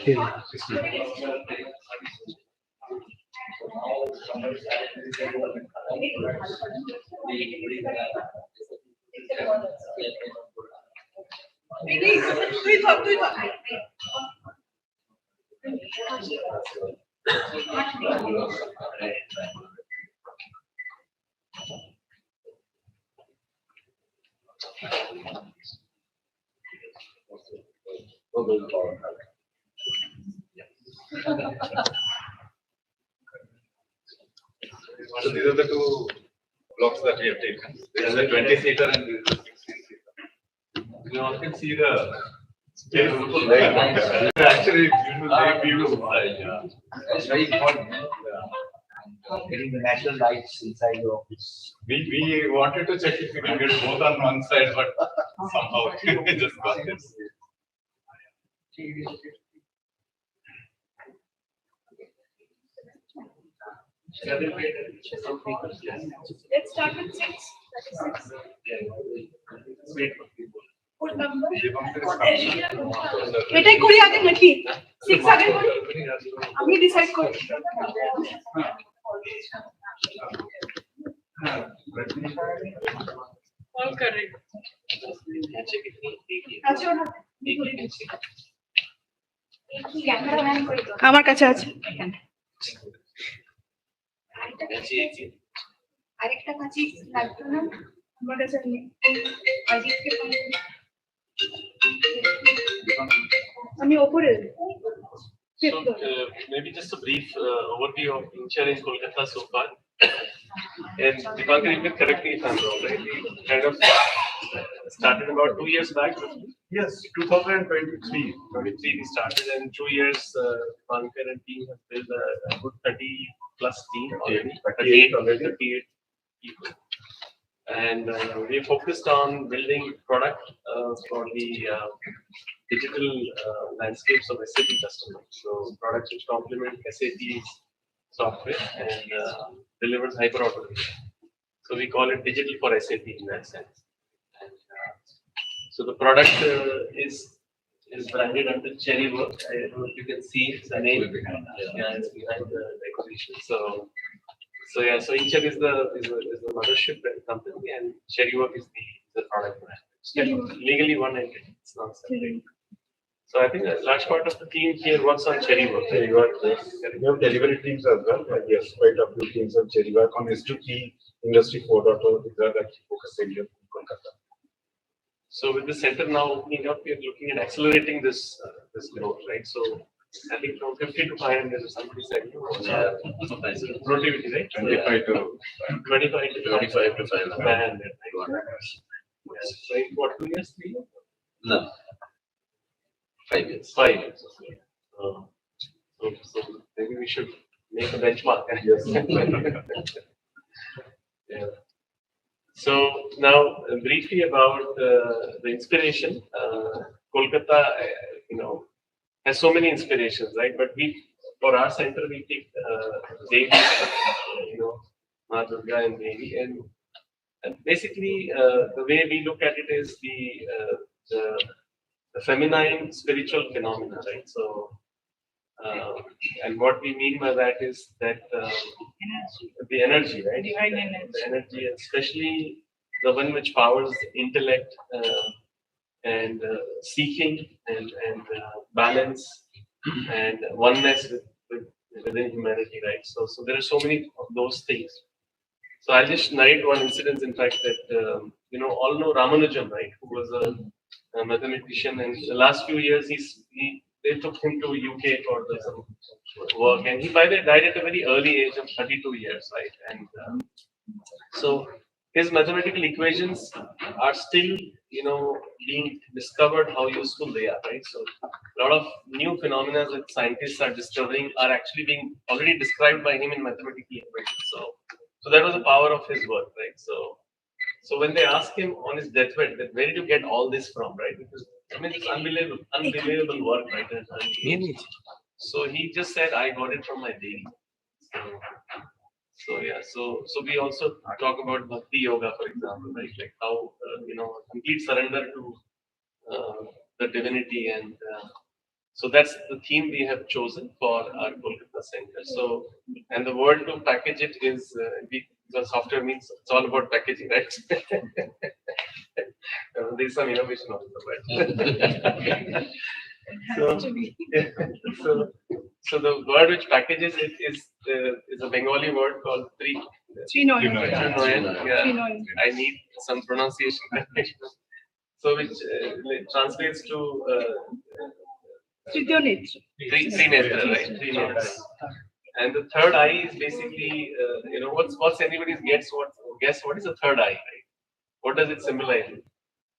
So these are the two blocks that we have taken. This is a 20-seater and this is a 16-seater. You all can see the space. Very nice. Actually, it's beautiful. It's very important. Getting the natural lights inside your office. We wanted to check if we can get both on one side, but somehow it just got this. Let's start with 6. What number? এটাই করি আগে নাকি 6 আগে করি আমি decide করি all correct আচ্ছা আমার কাছে আছে আরেকটা কাছে লাগতো না আমার কাছে নেই আজিকে আমি উপরে So maybe just a brief overview of Incture in Kolkata so far. And Dipankar, you can correct me if I'm wrong, right? We kind of started about 2 years back. Yes, 2023. 23 we started, and 2 years Dipankar and team have built a good 30 plus team already. 38 people. And we focused on building product for the digital landscapes of SAP customers. So products which complement SAP's software and delivers hyper automation. So we call it digital for SAP in that sense. And, so the product is branded under Cherrywork. I don't know if you can see the name behind. Yeah, it's behind the acquisition. So Incture is the mothership company, and Cherrywork is the product brand. It's legally one entity. It's not separate. So I think a large part of the team here works on Cherrywork. Cherrywork, yes. We have delivery teams as well. Yes, quite a few teams on Cherrywork on S2P Industry 4.0. These are actually focusing here in Kolkata. So with the center now opening up, we are looking at accelerating this growth, right? So I think from 50 to 500, somebody said, productivity, right? 25 to 500, right? Yes. So in what, 2 years, 3 years? No. 5 years. 5 years. Okay. So maybe we should make a benchmark. Yes. Yeah. So now briefly about the inspiration. Kolkata, has so many inspirations, right? But for our center, we picked Devi, Ma Durga and Devi, and basically the way we look at it is the feminine spiritual phenomena, right? So, and what we mean by that is that the energy, right? The energy, especially the one which powers intellect and seeking and balance and oneness within humanity, right? So there are so many of those things. So I'll just narrate one incident. In fact, that all know Ramanujam, right? Who was a mathematician, and the last few years they took him to UK for some work, and he died at a very early age of 32 years, right? And so his mathematical equations are still, being discovered how useful they are, right? So a lot of new phenomena that scientists are discovering are actually being already described by him in mathematical equations. So that was the power of his work, right? So when they asked him on his deathbed that where did you get all this from, right? Because it's unbelievable work, right? So he just said, I got it from my Devi. So we also talk about Bhakti Yoga, for example, right? Like how complete surrender to the divinity and So that's the theme we have chosen for our Kolkata center. So, and the word to package it is, because software means it's all about packaging, right? There's some innovation also, but so the word which packages it is a Bengali word called Trinoyon. Trinoyon. Yeah, Trinoyon. I need some pronunciation. So which translates to Trinoyon. Trinetra, right? Trinetra. And the third eye is basically, what's anybody's guess what is the third eye, right? What does it symbolize?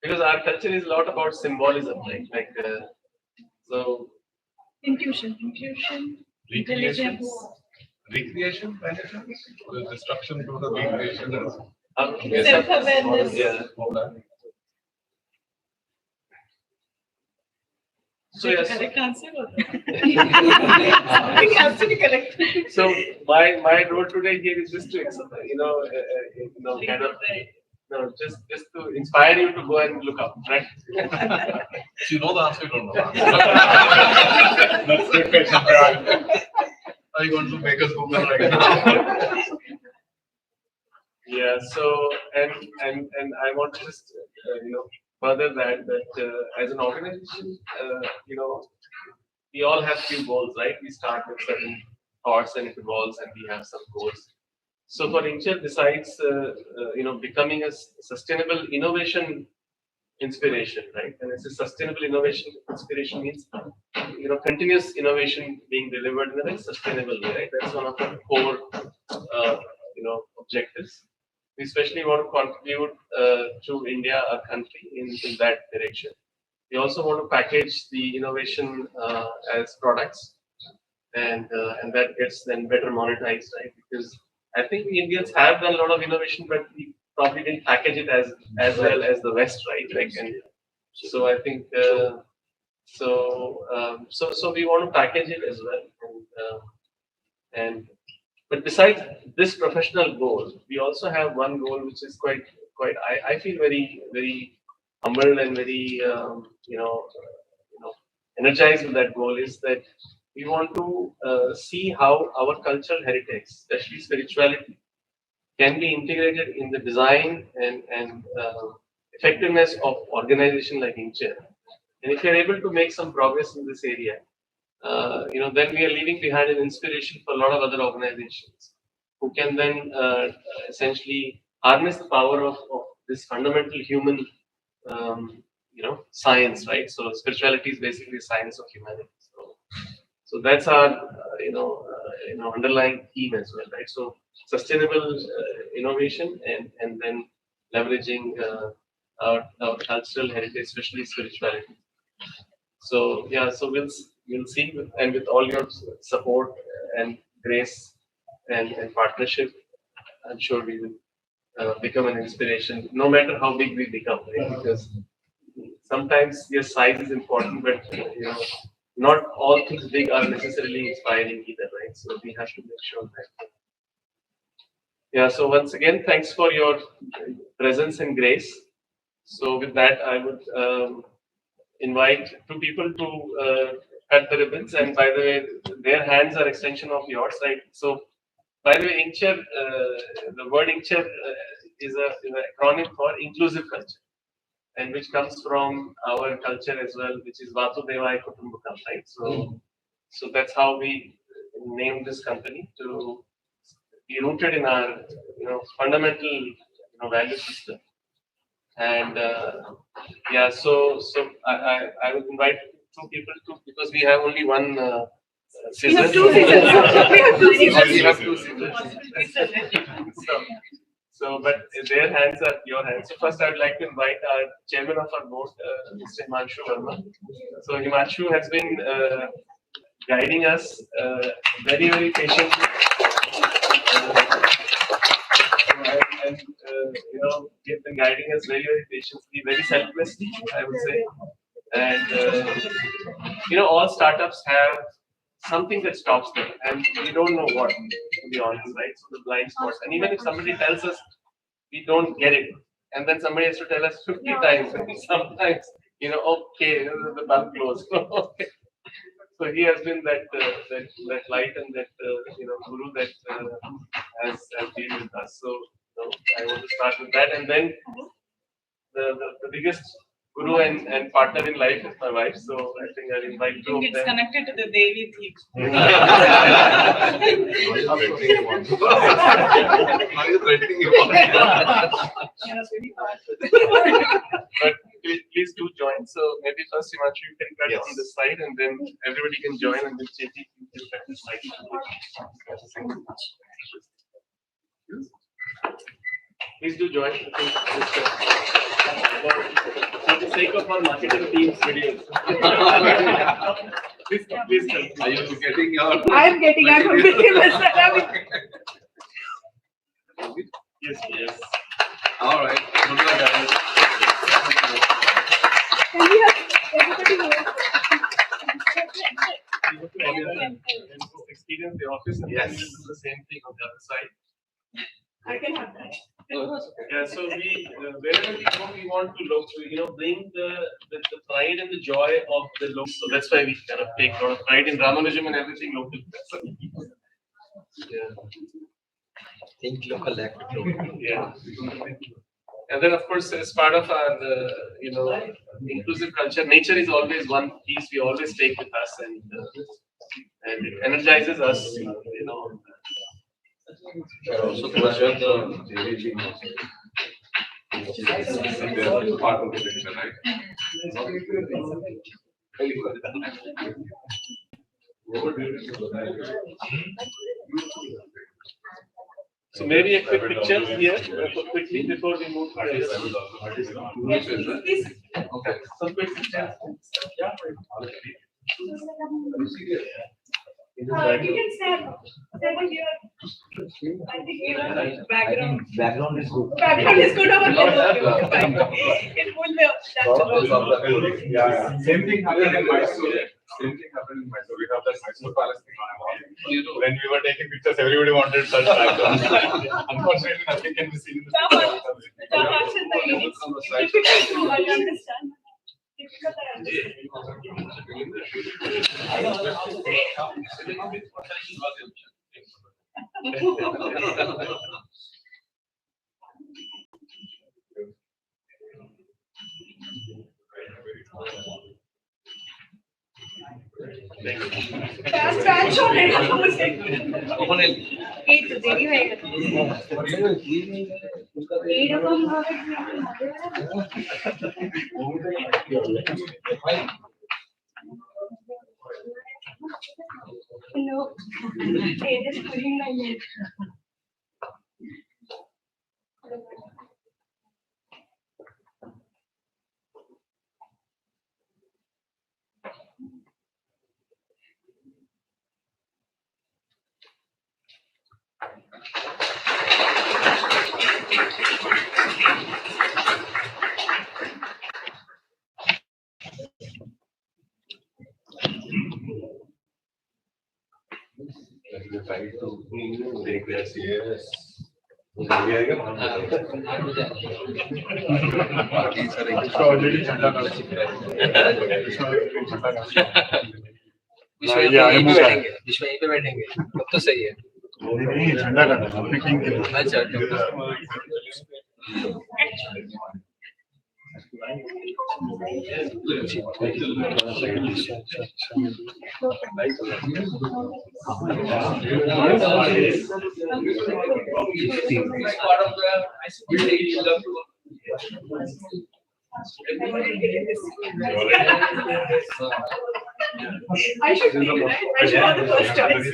Because our culture is a lot about symbolism, right? So Intuition. Recreation. Intelligence. Recreation, the destruction to the recreation. Self-awareness. Yeah. So yes. Correct answer. Something has to be correct. So my role today here is just to kind of just to inspire you to go and look up, right? You know the answer, you don't know the answer. That's the question. Are you going to make us Google right now? Yeah. So and I want to just further that as an organization, we all have few goals, right? We start with certain thoughts and it evolves, and we have some goals. So for Incture, besides becoming a sustainable innovation inspiration, right? And it's a sustainable innovation inspiration means continuous innovation being delivered in a very sustainable way, right? That's one of the core objectives. We especially want to contribute to India, our country, in that direction. We also want to package the innovation as products, and that gets then better monetized, right? Because I think we Indians have done a lot of innovation, but we probably didn't package it as well as the West, right? And so I think so we want to package it as well, but besides this professional goal, we also have one goal which is quite I feel very humbled and very energized with that goal, is that we want to see how our cultural heritage, especially spirituality, can be integrated in the design and effectiveness of organization like Incture. And if you're able to make some progress in this area, then we are leaving behind an inspiration for a lot of other organizations who can then essentially harness the power of this fundamental human, science, right? So spirituality is basically science of humanity. So that's our, underlying theme as well, right? So sustainable innovation and then leveraging our cultural heritage, especially spirituality. So yeah, so we'll see, and with all your support and grace and partnership, I'm sure we will become an inspiration, no matter how big we become, right? Because sometimes your size is important, but not all things big are necessarily inspiring either, right? So we have to make sure that. Yeah. So once again, thanks for your presence and grace. So with that, I would invite two people to cut the ribbons. And by the way, their hands are extension of yours, right? So by the way, Incture, the word Incture is an acronym for inclusive culture, and which comes from our culture as well, which is Vasudevaya Kutumbakam, right? So that's how we named this company, to be rooted in our fundamental value system. And yeah, so I would invite two people to, because we have only one We have scissors. two scissors. We have two scissors. So, but their hands are your hands. So first, I would like to invite our chairman of our board, Mr. Himanshu Verma. So Himanshu has been guiding us very patiently, and he's been guiding us very patiently, very selflessly, I would say. And all startups have something that stops them, and we don't know what, to be honest, right? So the blind spots, and even if somebody tells us, we don't get it, and then somebody has to tell us 50 times, and sometimes, okay, the bulb closed. Okay. So he has been that light and that guru that has been with us. So I want to start with that, and then the biggest guru and partner in life is my wife. So I think I'll invite two of It's them. connected to the Devi theme. But please do join. So maybe first, Himanshu, you can cut on this side, and then everybody can join, and then Chethi can cut this side. Please do join. For the sake of our marketing team's videos. Please come. Are you getting your? I'm completely messed up. Yes. All right. Good luck, guys. Can we have everybody here? Experience the office and then we'll do the same thing on the other side. I can have that. Yeah, so we wherever we go, we want to bring the pride and the joy of the local. So that's why we kind of take a lot of pride in Ramanujan and everything local. Yeah. Think local, act global. Yeah. And then, of course, as part of our, inclusive culture, nature is always one piece we always take with us, and it energizes us. Also, question part of the picture, right? So maybe a quick picture here, quickly before we move to the Yes, please. Okay. Some quick pictures. You can stand over here. I think you know background. Background is good. Background is good over there. Fine. It will be. Yeah. Same thing happened in Mysore. We have that Mysore Palace thing on our wall. When we were taking pictures, everybody wanted such background. Unfortunately, nothing can be seen in the picture. Difficult to understand. Difficult to understand. Fast shot है ना मुझे ये तो देरी है ये रकम no it is putting my name Trying to take that serious. विश्व यहीं पे बैठेंगे तब तो सही है झंडा का अच्छा I should be right. I should have the first choice.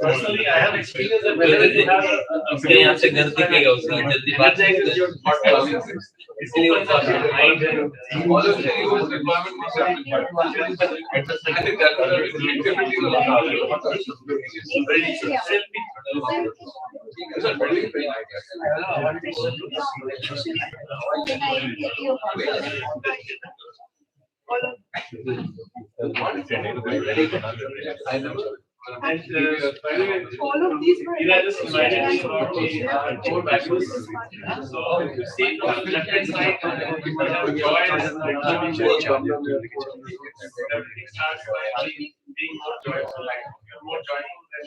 Personally, I have experience that whenever you have उसके यहाँ से घर दिखेगा उसकी जल्दी बात इसलिए opens up your mind and All of the US requirement must have been I think that creativity will very self-help. These are very great ideas. All of What is your name? I know. And by the way, All of these were. Ira just reminded me about the core values. So if you see from the left hand side, you will have joy as everything starts by being more joyful. Like you're more joyful, then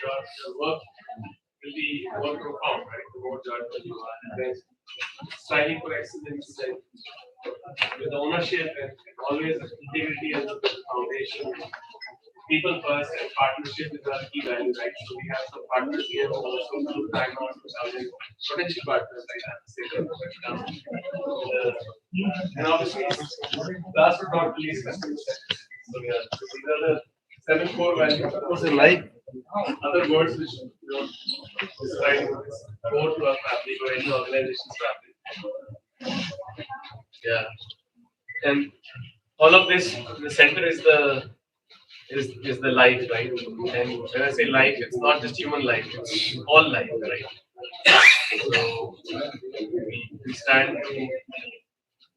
your work will be more profound, right? The more joyful you are, and then striving for excellence, like with ownership and always integrity as the foundation. People first and partnership is our key value, right? So we have some partners here who also do time out potential partners like that. And obviously, last but not least, customer service. So yeah, so these are the 7 core values. What's it like? Other words which describe core to our fabric or any organization's fabric. Yeah. And all of this, the center is the life, right? And when I say life, it's not just human life, it's all life, right? So we stand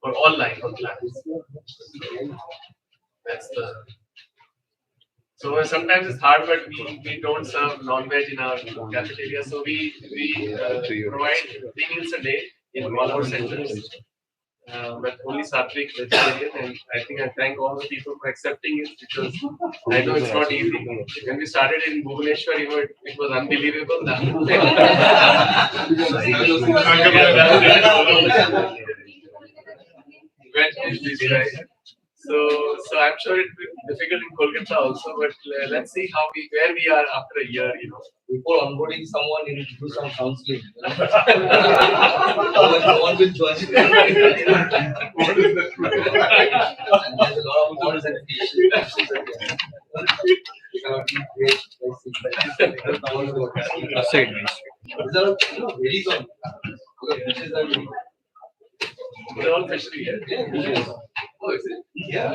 for all life on planet. That's the. So sometimes it's hard, but we don't serve non-veg in our cafeteria, so we provide 3 meals a day in all our centers. But only Sattvic vegetarian, and I think I thank all the people for accepting it because I know it's not easy. When we started in Bhubaneswar, it was unbelievable. So I'm sure it will be difficult in Kolkata also, but let's see where we are after a year, Before onboarding someone, you need to do some counseling. Otherwise, no one will join. And there's a lot of orders and fees. These are very good. Fishes are very they're all fishery here. yeah. Oh, is it? Yeah.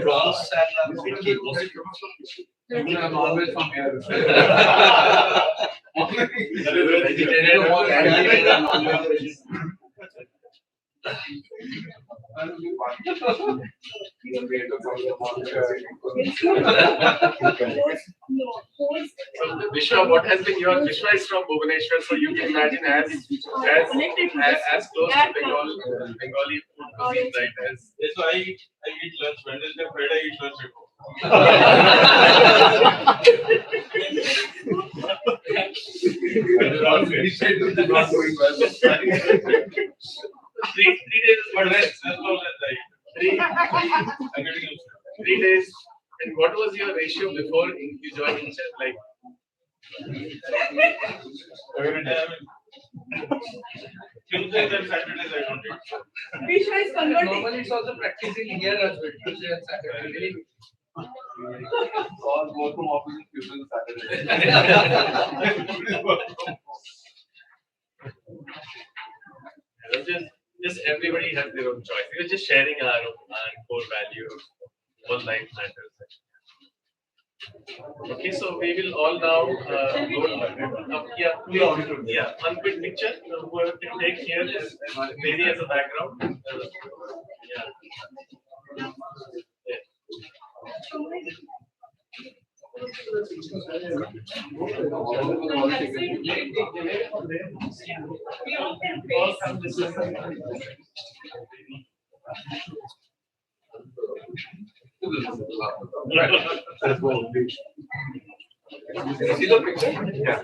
Prawns and kid mostly. I'm always from here. Vegetarian. So Vishwa, what has been your Vishwa is from Bhubaneswar, so you can imagine as close to Bengali food cuisine, right? So I eat lunch Wednesday, Friday I eat lunch at home. Not doing well. 3 days, But that's all like 3 days. And what was your ratio before you joined Incture? Like Tuesdays and Saturdays I don't eat. Vishwa is converting. Normally, it's also practicing here as well. Tuesday and Saturday. All go from office Tuesday and Saturday. just everybody has their own choice. We're just sharing our core value of all life matters. Okay, so we will all now one quick picture. Whoever can take here is Mary as a background. See the picture? Yeah.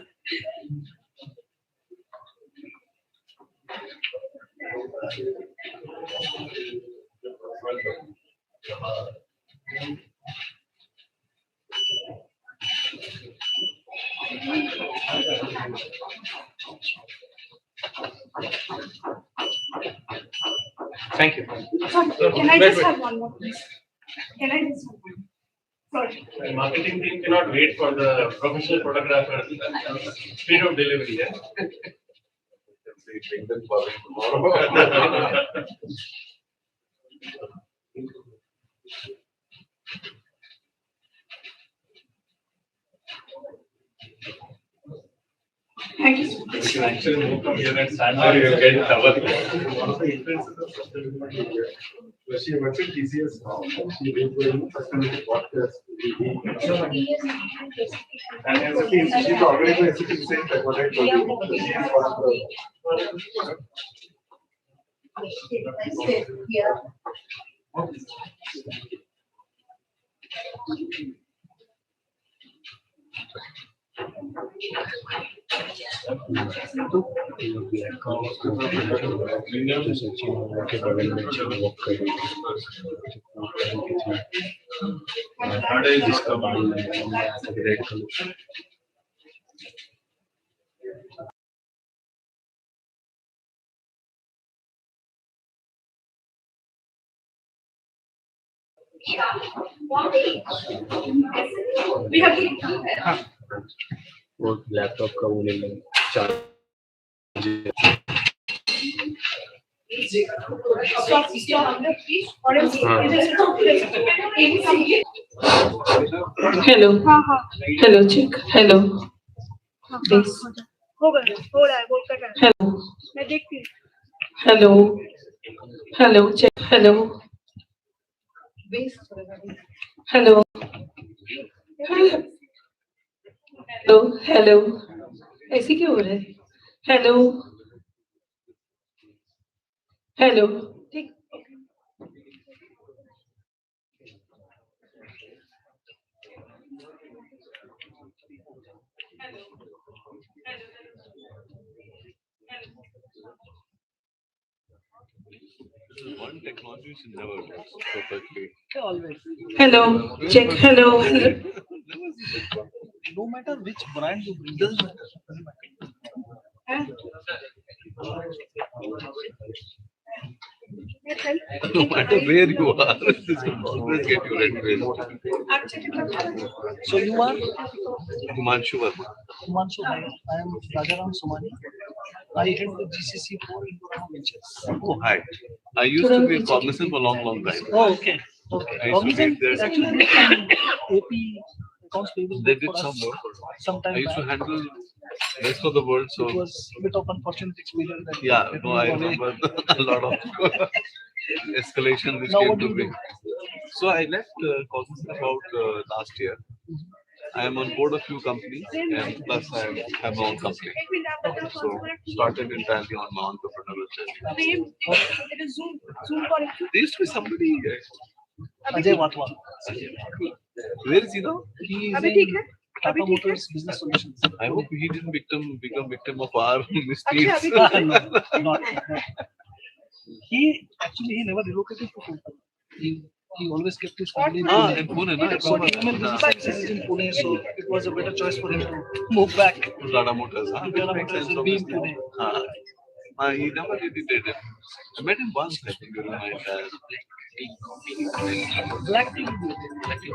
Thank you. Can I just have one more, please? Can I just have one? Sorry. The marketing team cannot wait for the professional photographer. Speed of delivery. Yeah? Bring them for tomorrow. Thank you so much. actually move from here and stand there, you'll get it covered. One of the influences of sustainability, she works in TCS now. She did sustainability podcast. And she's the organizer, she's saying that what I told you. She's one of the. We have to. वो laptop का वो ले लें charge Stop, please. Or else Hello. Hello, check. Hello. Please. हो रहा है कोलकाता में। Hello. मैं देखती हूँ। Hello. Hello, check. Hello. Hello. Hello. Hello. ऐसे क्यों हो रहा है? Hello. Hello. ठीक। One technology should never work perfectly. Hello. Check. Hello. Hello. No matter which brand you bring, doesn't matter. No matter where you are, this will always get you red face. So you are Himanshu Verma. Himanshu Bhai. I am Rajaram Somani. I head the GCC for Income Ventures. Oh, hi. I used to be a cognizant for a long time. Oh, okay. Okay. I used to Cognizant be there. actually did some AP accounts payable They did for some us work. sometime I used to back. handle rest of the world, It so was a bit of unfortunate experience. That yeah, that no, I moved away. remember a lot of escalation which Now came what do to you me. do? So I left Cognizant about last year. I am on board a few companies and plus I have my own company. So started entirely on my entrepreneurial journey. Zoom call. There used to be somebody. Ajay Watwa. Where is he now? He is अभी ठीक in है? Tata Motors Business Solutions. I hope he didn't become victim of our अच्छा misdeeds. अभी No, not. He never relocated to Kolkata. He always kept his family in Ah, Pune. in Pune, no? I So remember. human business services is in Pune, so it was a better choice for him to move back. Tata Motors, huh? Tata Makes Motors sense, will be in obviously. Pune. He never really did it. I met him once, I think, during my Black tea will be okay. Black tea.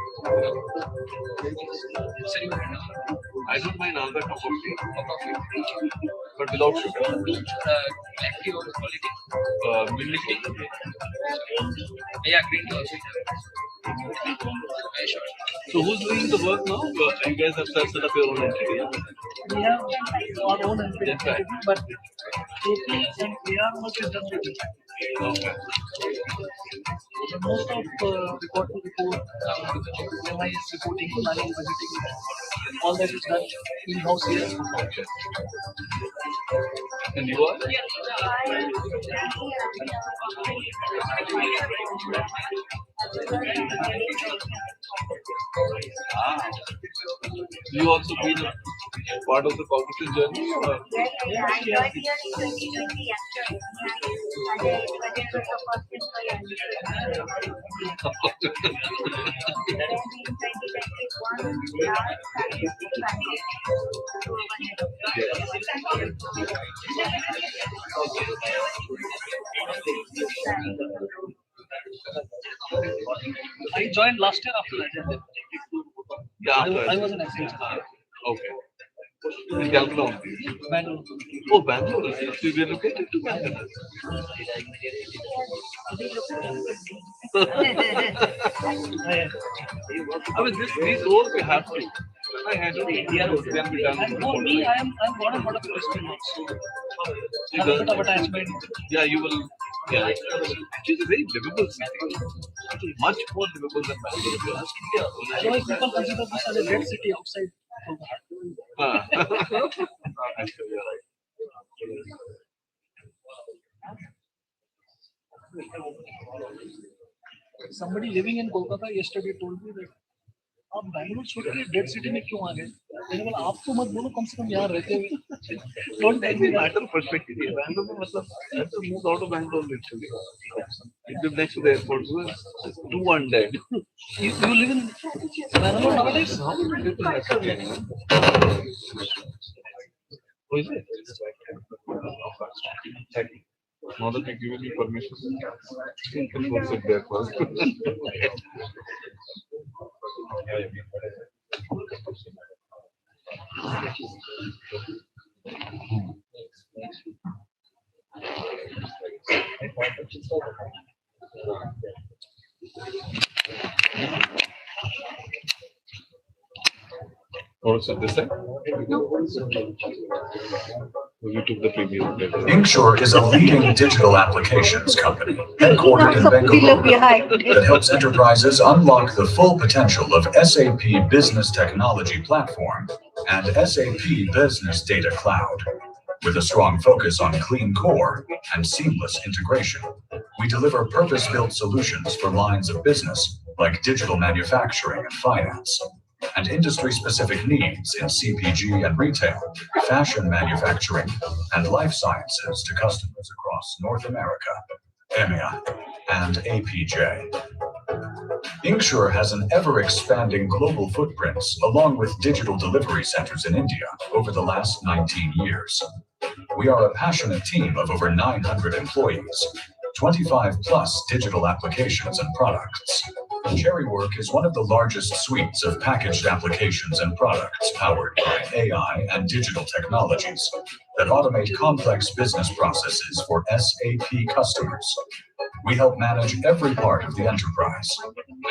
I don't mind another cup of tea, but without sugar. Black tea or quality? Milk tea. Yeah, green tea also. Sure. So who's doing the work now? You guys have set up your own entity, yeah? We have our own entity, That's right. but AP and AR work is done with me. Okay. Most of report to report, MIS reporting, planning, budgeting, all that is done in-house here. Okay. And you are? Ah. You also been a part of the cognitive journey? Or? I joined here in 2020 actually. Budget was the first employee. Then in 2021, last started planning to I joined last year after that. Yeah, after I was an Accenture. Okay. In Calcutta. Bangalore. Oh, Bangalore. So you relocated to Bangalore. I mean, these roles you have to. And for me, I'm got a lot of question also. A bit of attachment. Yeah, you will. Yeah, actually, a very livable city. Much more livable than Bangalore. Otherwise, people consider this as a dead city outside. Actually, you're right. Somebody living in Kolkata yesterday told me that आप बैंगलोर छोड़ के dead city में क्यों आ गए? मैंने बोला आप तो मत बोलो, कम से कम यहाँ रहते हुए. Don't tell me that. Matter of perspective. Bangalore में मतलब I have to move out of Bangalore literally. It live next to the airport. So it's too undead. You live in Bangalore nowadays? Who is it? Now that you've given me permission, you can go sit there first. Or sit this side? You took the previous. Incture is a leading digital applications company headquartered in Bengaluru that helps enterprises unlock the full potential of SAP Business Technology Platform and SAP Business Data Cloud. With a strong focus on clean core and seamless integration, we deliver purpose-built solutions for lines of business like digital manufacturing and finance, and industry-specific needs in CPG and retail, fashion manufacturing, and life sciences to customers across North America, EMEA, and APJ. Incture has an ever-expanding global footprint along with digital delivery centers in India over the last 19 years. We are a passionate team of over 900 employees, 25 plus digital applications and products. Cherrywork is one of the largest suites of packaged applications and products powered by AI and digital technologies that automate complex business processes for SAP customers. We help manage every part of the enterprise: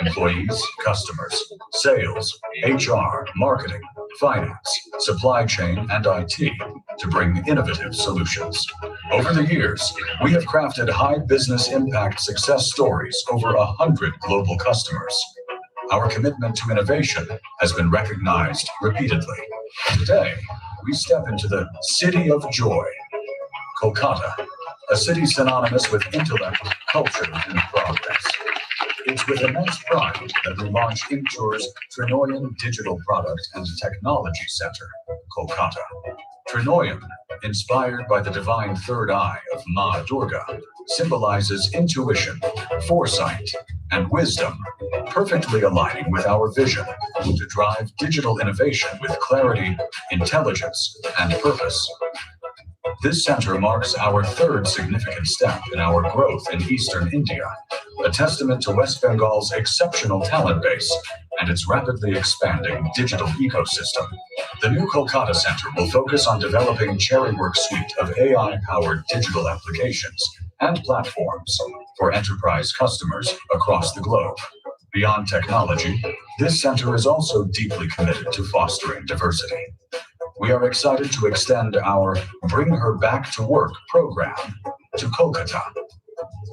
employees, customers, sales, HR, marketing, finance, supply chain, and IT to bring innovative solutions. Over the years, we have crafted high business impact success stories over 100 global customers. Our commitment to innovation has been recognized repeatedly. Today, we step into the City of Joy, Kolkata, a city synonymous with intellect, culture, and progress. It's with immense pride that we launch Incure's Trinoyon Digital Product and Technology Center, Kolkata. Trinoyon, inspired by the divine third eye of Ma Durga, symbolizes intuition, foresight, and wisdom, perfectly aligning with our vision to drive digital innovation with clarity, intelligence, and purpose. This center marks our third significant step in our growth in Eastern India, a testament to West Bengal's exceptional talent base and its rapidly expanding digital ecosystem. The new Kolkata Center will focus on developing Cherrywork's suite of AI-powered digital applications and platforms for enterprise customers across the globe. Beyond technology, this center is also deeply committed to fostering diversity. We are excited to extend our Bring Her Back to Work program to Kolkata.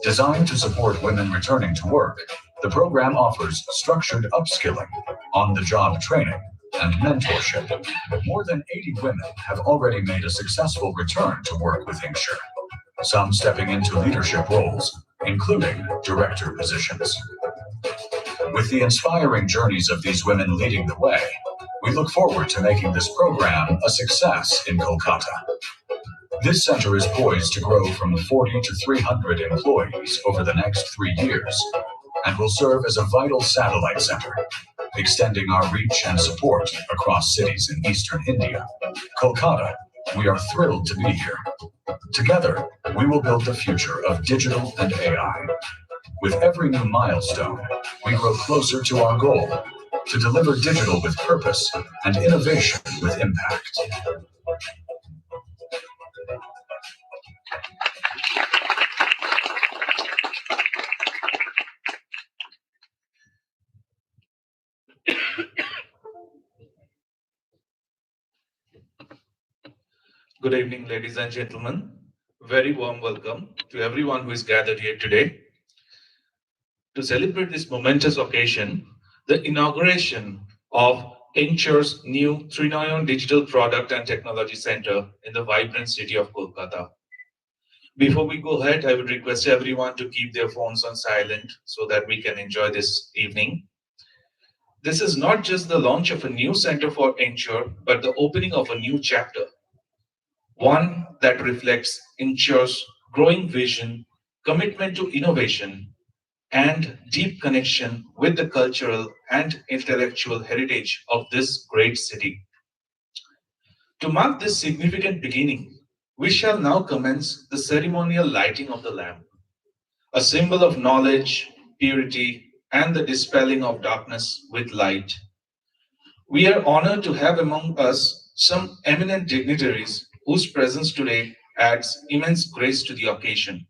Designed to support women returning to work, the program offers structured upskilling, on-the-job training, and mentorship. More than 80 women have already made a successful return to work with Incture, some stepping into leadership roles, including director positions. With the inspiring journeys of these women leading the way, we look forward to making this program a success in Kolkata. This center is poised to grow from 40 to 300 employees over the next 3 years and will serve as a vital satellite center, extending our reach and support across cities in Eastern India. Kolkata, we are thrilled to be here. Together, we will build the future of digital and AI. With every new milestone, we grow closer to our goal to deliver digital with purpose and innovation with impact. Good evening, ladies and gentlemen. Very warm welcome to everyone who is gathered here today. To celebrate this momentous occasion, the inauguration of Incure's new Trinoyon Digital Product and Technology Center in the vibrant city of Kolkata. Before we go ahead, I would request everyone to keep their phones on silent so that we can enjoy this evening. This is not just the launch of a new center for Incture, but the opening of a new chapter, one that reflects Incure's growing vision, commitment to innovation, and deep connection with the cultural and intellectual heritage of this great city. To mark this significant beginning, we shall now commence the ceremonial lighting of the lamp, a symbol of knowledge, purity, and the dispelling of darkness with light. We are honored to have among us some eminent dignitaries whose presence today adds immense grace to the occasion.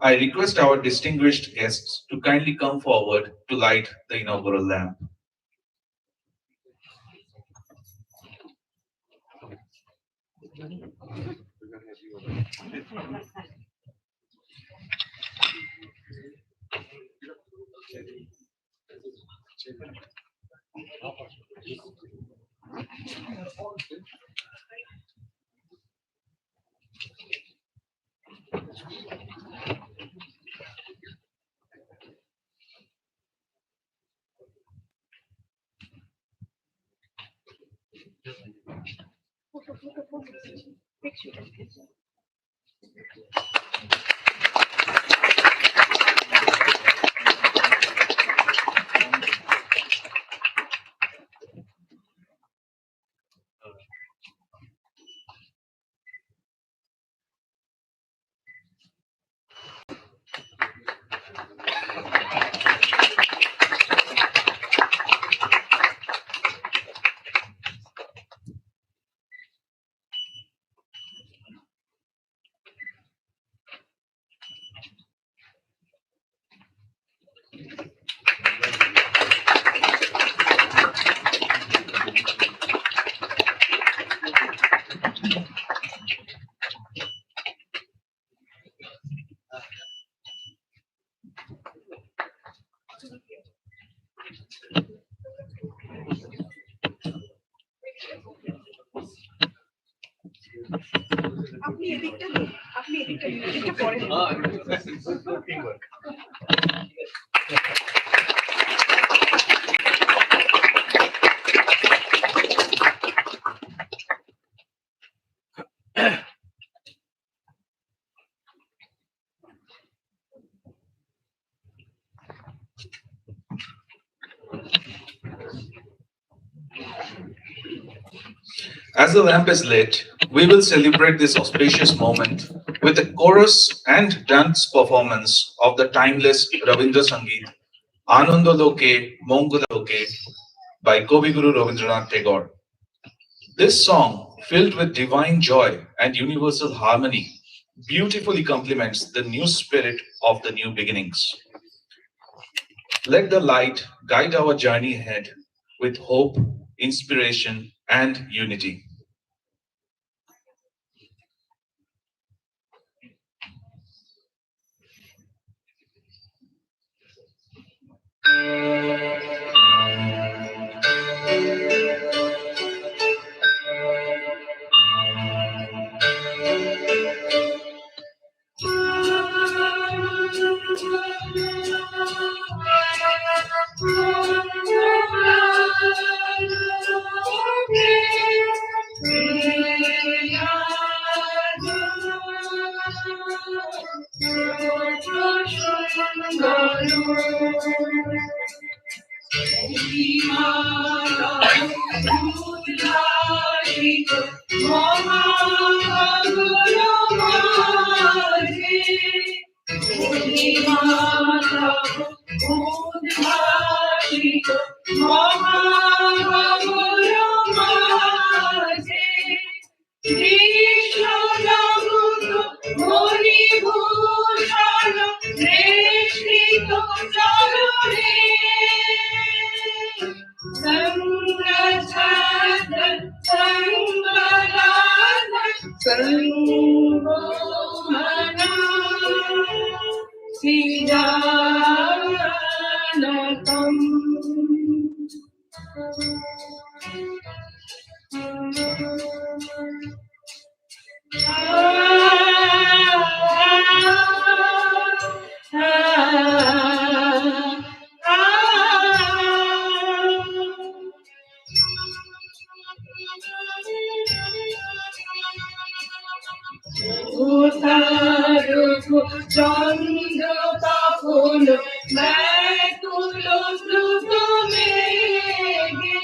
I request our distinguished guests to kindly come forward to light the inaugural lamp. As the lamp is lit, we will celebrate this auspicious moment with a chorus and dance performance of the timeless Ravindra Sangeet, Ananda Loke, Mongala Loke by Kavi Guru Rabindranath Tagore. This song, filled with divine joy and universal harmony, beautifully complements the new spirit of the new beginnings. Let the light guide our journey ahead with hope, inspiration, and unity. Siddhanatham. Chandra ka phul, main tulo tulo mege.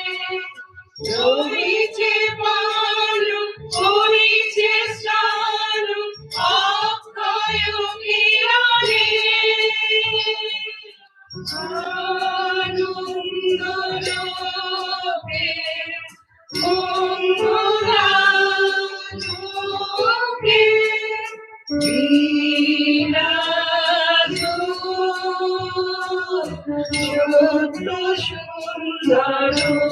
Choriche palu, choriche stalu, akayo kirane. Anundoloke, mungulaloke, Vinadu, Shundaru.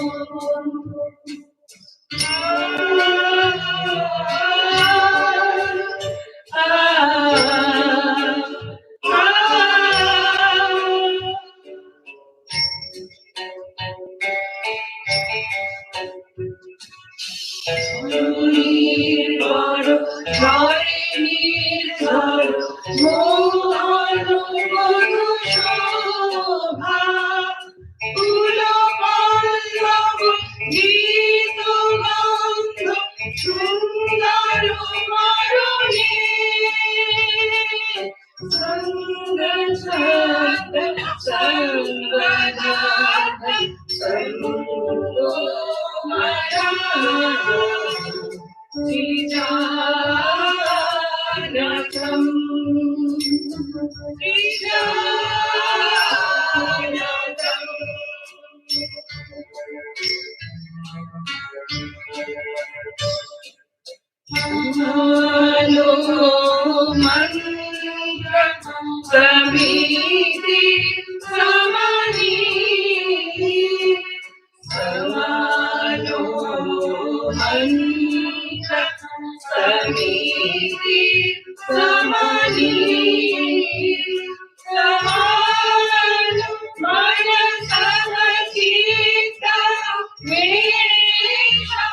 Samiti samani samano mantra samiti samani samano manasavachita mesha.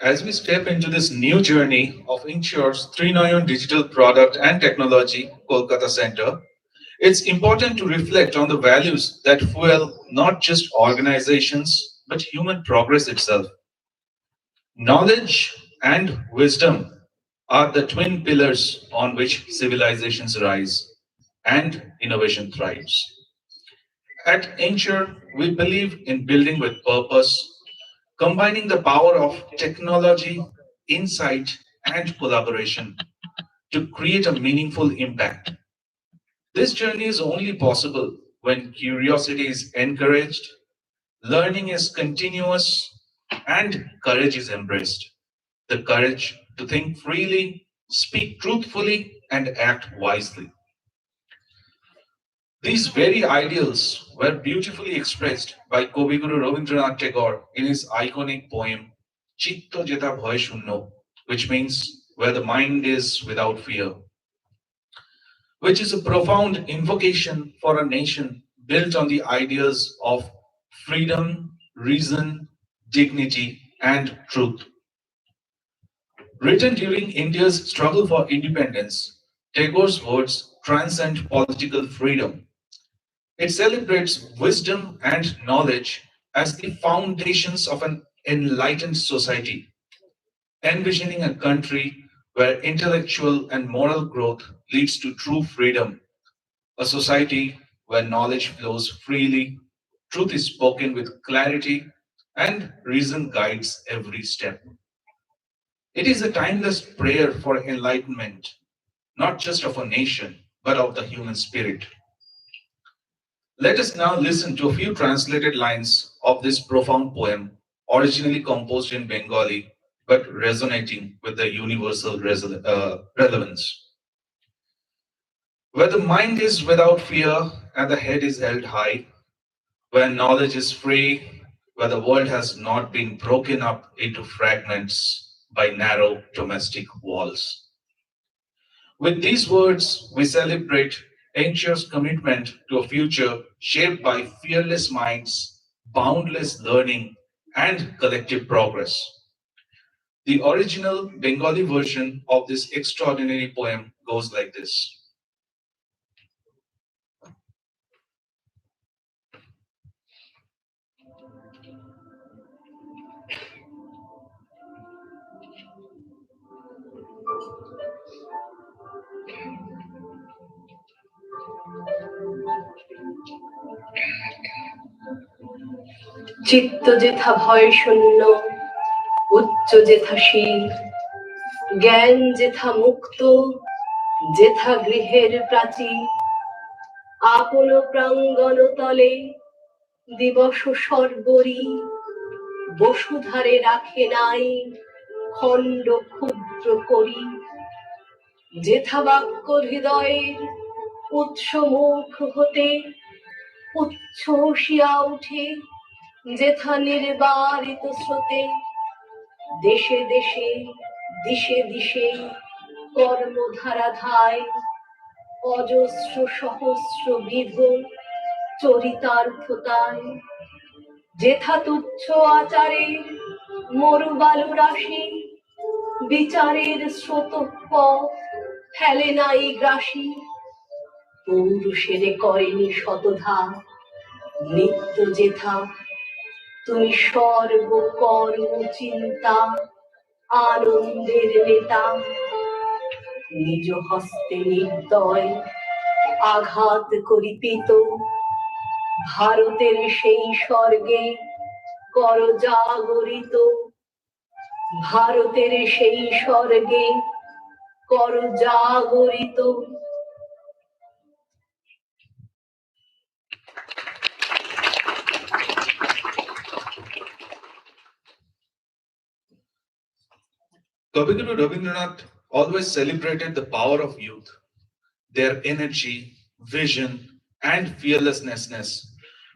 As we step into this new journey of Incure's Trinoyon Digital Product and Technology Kolkata Center, it's important to reflect on the values that fuel not just organizations but human progress itself. Knowledge and wisdom are the twin pillars on which civilizations rise and innovation thrives. At Incture, we believe in building with purpose, combining the power of technology, insight, and collaboration to create a meaningful impact. This journey is only possible when curiosity is encouraged, learning is continuous, and courage is embraced. The courage to think freely, speak truthfully, and act wisely. These very ideals were beautifully expressed by Kobiguru Rabindranath Tagore in his iconic poem Chitto Jeta Bhoy Shunno, which means where the mind is without fear, which is a profound invocation for a nation built on the ideas of freedom, reason, dignity, and truth. Written during India's struggle for independence, Tagore's words transcend political freedom. It celebrates wisdom and knowledge as the foundations of an enlightened society, envisioning a country where intellectual and moral growth leads to true freedom, a society where knowledge flows freely, truth is spoken with clarity, and reason guides every step. It is a timeless prayer for enlightenment, not just of a nation, but of the human spirit. Let us now listen to a few translated lines of this profound poem, originally composed in Bengali, but resonating with the universal relevance. Where the mind is without fear and the head is held high, where knowledge is free, where the world has not been broken up into fragments by narrow domestic walls. With these words, we celebrate Incure's commitment to a future shaped by fearless minds, boundless learning, and collective progress. The original Bengali version of this extraordinary poem goes like this. চিত্ত যেথা ভয় শূন্য উচ্চ যেথা শীল জ্ঞান যেথা মুক্ত যেথা গৃহের প্রাচীর আপন প্রাঙ্গণ তলে দিবস সর্বরি বসুধারে রাখে নাই খণ্ড ক্ষুদ্র করি যেথা বাক্য হৃদয়ের উৎস মুখ হতে উচ্ছ্বসিয়া উঠে যেথা নির্বারিত স্রোতে দেশে দেশে দিশে দিশে কর্মধারা ধায় অজস্র সহস্র বিধ চরিতার্থতায় যেথা তুচ্ছ আচারের মরুবালু রাশি বিচারের স্রোত পথ ফেলে নাই গ্রাসী পৌরুষের করেনি শতধা নিত্য যেথা তুমি সর্বকর্ম চিন্তা আনন্দের নেতা নিজ হস্তে নির্দয় আঘাত করিপিত ভারতের সেই স্বর্গে কর জাগরিত ভারতের সেই স্বর্গে কর জাগরিত Kaviguru Rabindranath always celebrated the power of youth, their energy, vision, and fearlessness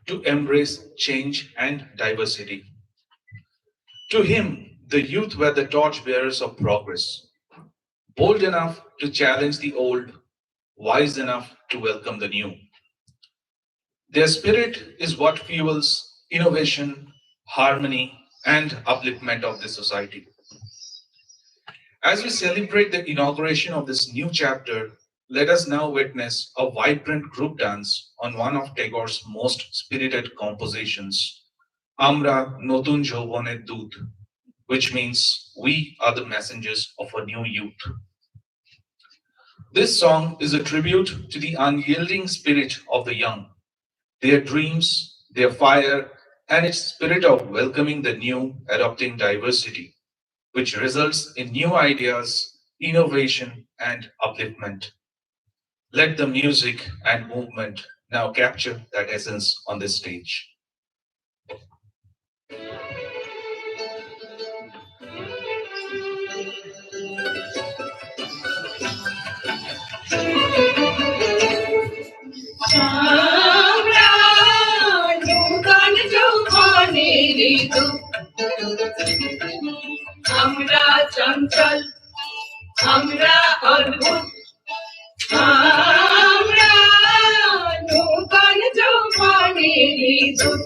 to embrace change and diversity. To him, the youth were the torchbearers of progress, bold enough to challenge the old, wise enough to welcome the new. Their spirit is what fuels innovation, harmony, and upliftment of the society. As we celebrate the inauguration of this new chapter, let us now witness a vibrant group dance on one of Tagore's most spirited compositions, Amra Notun Jauboner Doot, which means we are the messengers of a new youth. This song is a tribute to the unyielding spirit of the young, their dreams, their fire, and its spirit of welcoming the new, adopting diversity, which results in new ideas, innovation, and upliftment. Let the music and movement now capture that essence on this stage. আমরা চঞ্চল আমরা অদ্ভুত আমরা নূতন যৌবনের দূত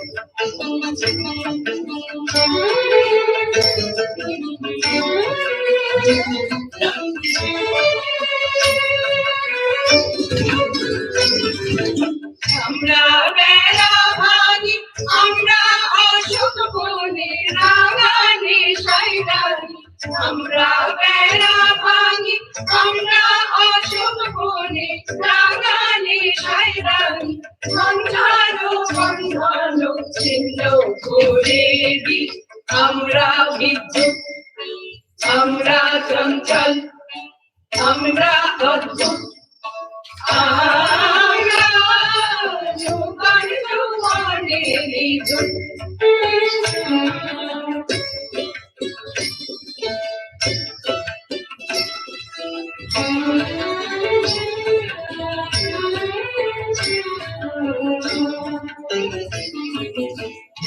আমরা বেড়া ভাঙি আমরা অশোক বনে রাঙানি সাইরানি আমরা বেড়া ভাঙি আমরা অশোক বনে রাঙানি সাইরানি সঞ্চারো বন্ধন ছিন্ন করে দিই আমরা বিদ্যুৎ, আমরা চঞ্চল, আমরা অদ্ভুত, আমরা যুগান যুগানের দূত।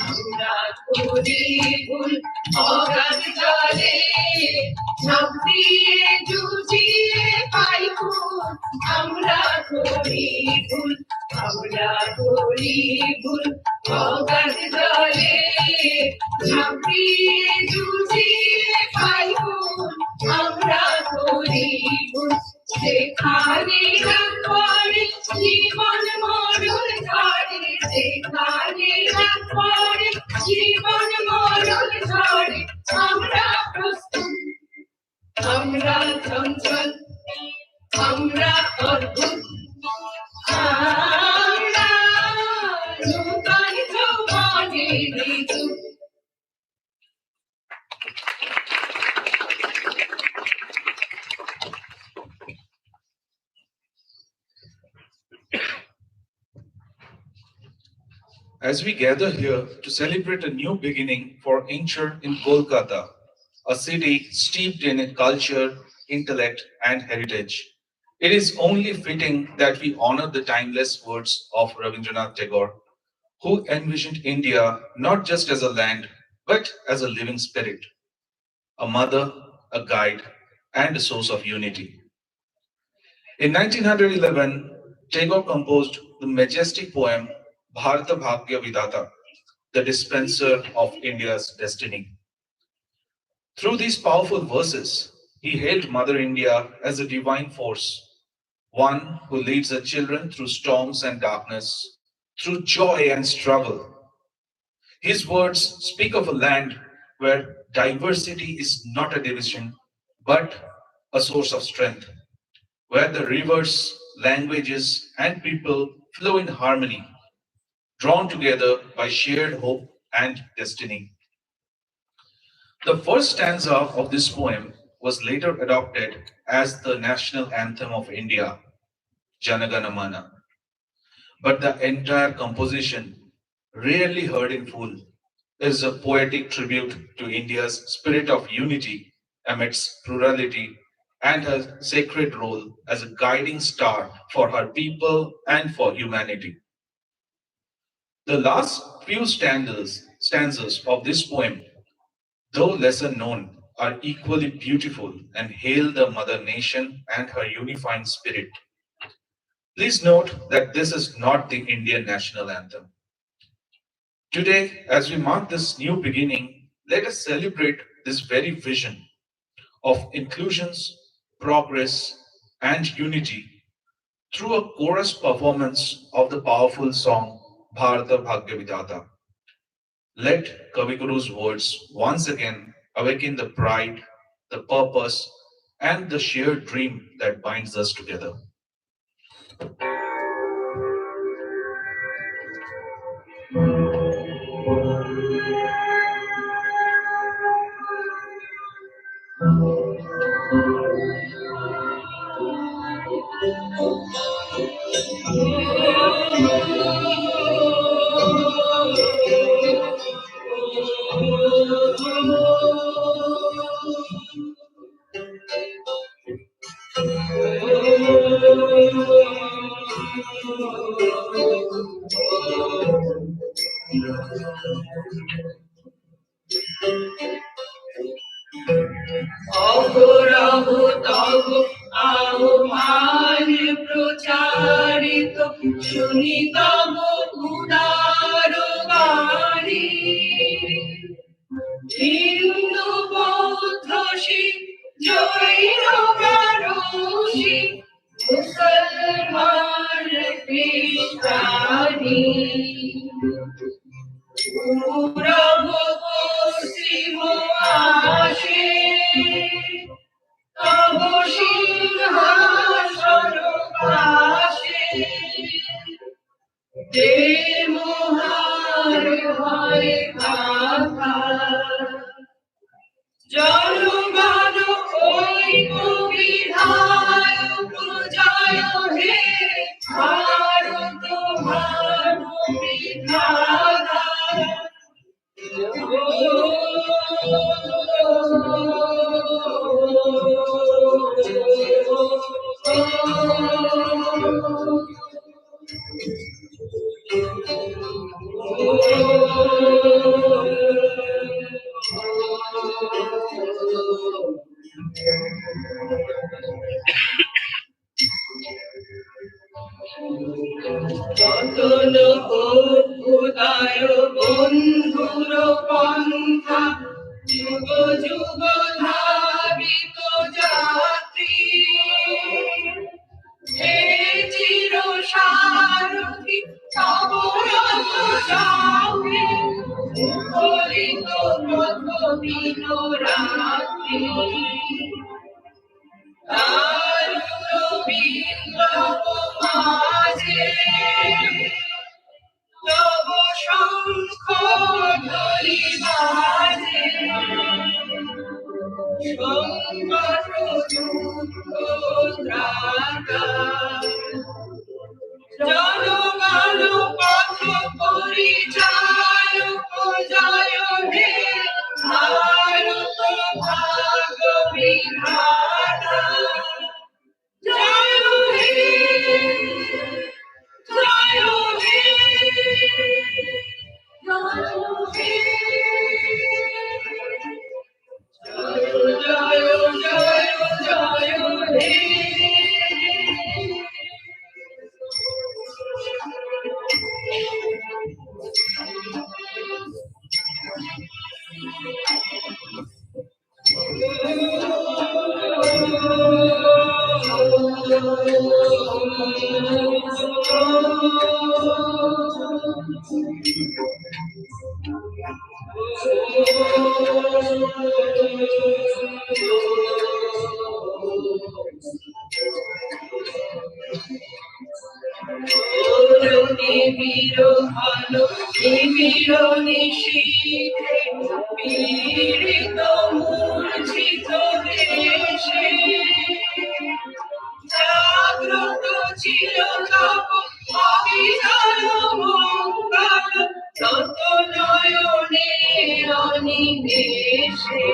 আমরা করি ভুল অগাধ জলে, ঝাঁপিয়ে জুঝিয়ে পাই ফুল। আমরা করি ভুল, আমরা করি ভুল অগাধ জলে, ঝাঁপিয়ে জুঝিয়ে পাই ফুল। আমরা করি ভুল, যেখানে রাত পড়ে জীবন মরণ ঝড়ে, যেখানে রাত পড়ে জীবন মরণ ঝড়ে। আমরা প্রস্তুত, আমরা চঞ্চল, আমরা অদ্ভুত, আমরা নূতন যৌবনের দূত। As we gather here to celebrate a new beginning for Incture in Kolkata, a city steeped in culture, intellect, and heritage, it is only fitting that we honor the timeless words of Rabindranath Tagore, who envisioned India not just as a land, but as a living spirit, a mother, a guide, and a source of unity. In 1911, Tagore composed the majestic poem Bharata Bhagya Vidata, the dispenser of India's destiny. Through these powerful verses, he hailed Mother India as a divine force, one who leads her children through storms and darkness, through joy and struggle. His words speak of a land where diversity is not a division, but a source of strength, where the rivers, languages, and people flow in harmony, drawn together by shared hope and destiny. The first stanza of this poem was later adopted as the national anthem of India, Jana Gana Mana. But the entire composition, rarely heard in full, is a poetic tribute to India's spirit of unity amidst plurality and her sacred role as a guiding star for her people and for humanity. The last few stanzas of this poem, though lesser known, are equally beautiful and hail the mother nation and her unifying spirit. Please note that this is not the Indian national anthem. Today, as we mark this new beginning, let us celebrate this very vision of inclusions, progress, and unity through a chorus performance of the powerful song Bharata Bhagya Vidata. Let Kaviguru's words once again awaken the pride, the purpose, and the shared dream that binds us together. অহরহ তব আহ্বান প্রচারিত, শুনি তব উদার বাণী। হিন্দু বৌদ্ধ শিখ জৈন পারসী, মুসলমান খ্রিস্টানি, পূরব পশ্চিম আসে তব সিংহাসন পাশে। যে মোহার হয় কাকা জনগণ ঐক্য বিধায়ক জয় হে ভারত ভাগ্য বিধাতা পতন অভ্যুদয় বন্ধুর পন্থা যুগ যুগ ধাবিত যাত্রী হে চির সারথি তবরত যাবে মুখরিত পথ দিন রাত্রি দারুণ বিপ্লব মাঝে তব শঙ্খ ধ্বনি বাজে সংকট দুঃখ ত্রাতা জনগণ পথ পরিচালক জয় হে ভারত ভাগ্য বিধাতা জয় হে জয় হে জয় হে জয় জয় জয় হে নিবিড় ভালো নিবিড় নিশীথে পীড়িত মূর্ছিত দেশে জাগ্রত ছিল তব অবিচল মঙ্গল তত নয়নে অনিমেষে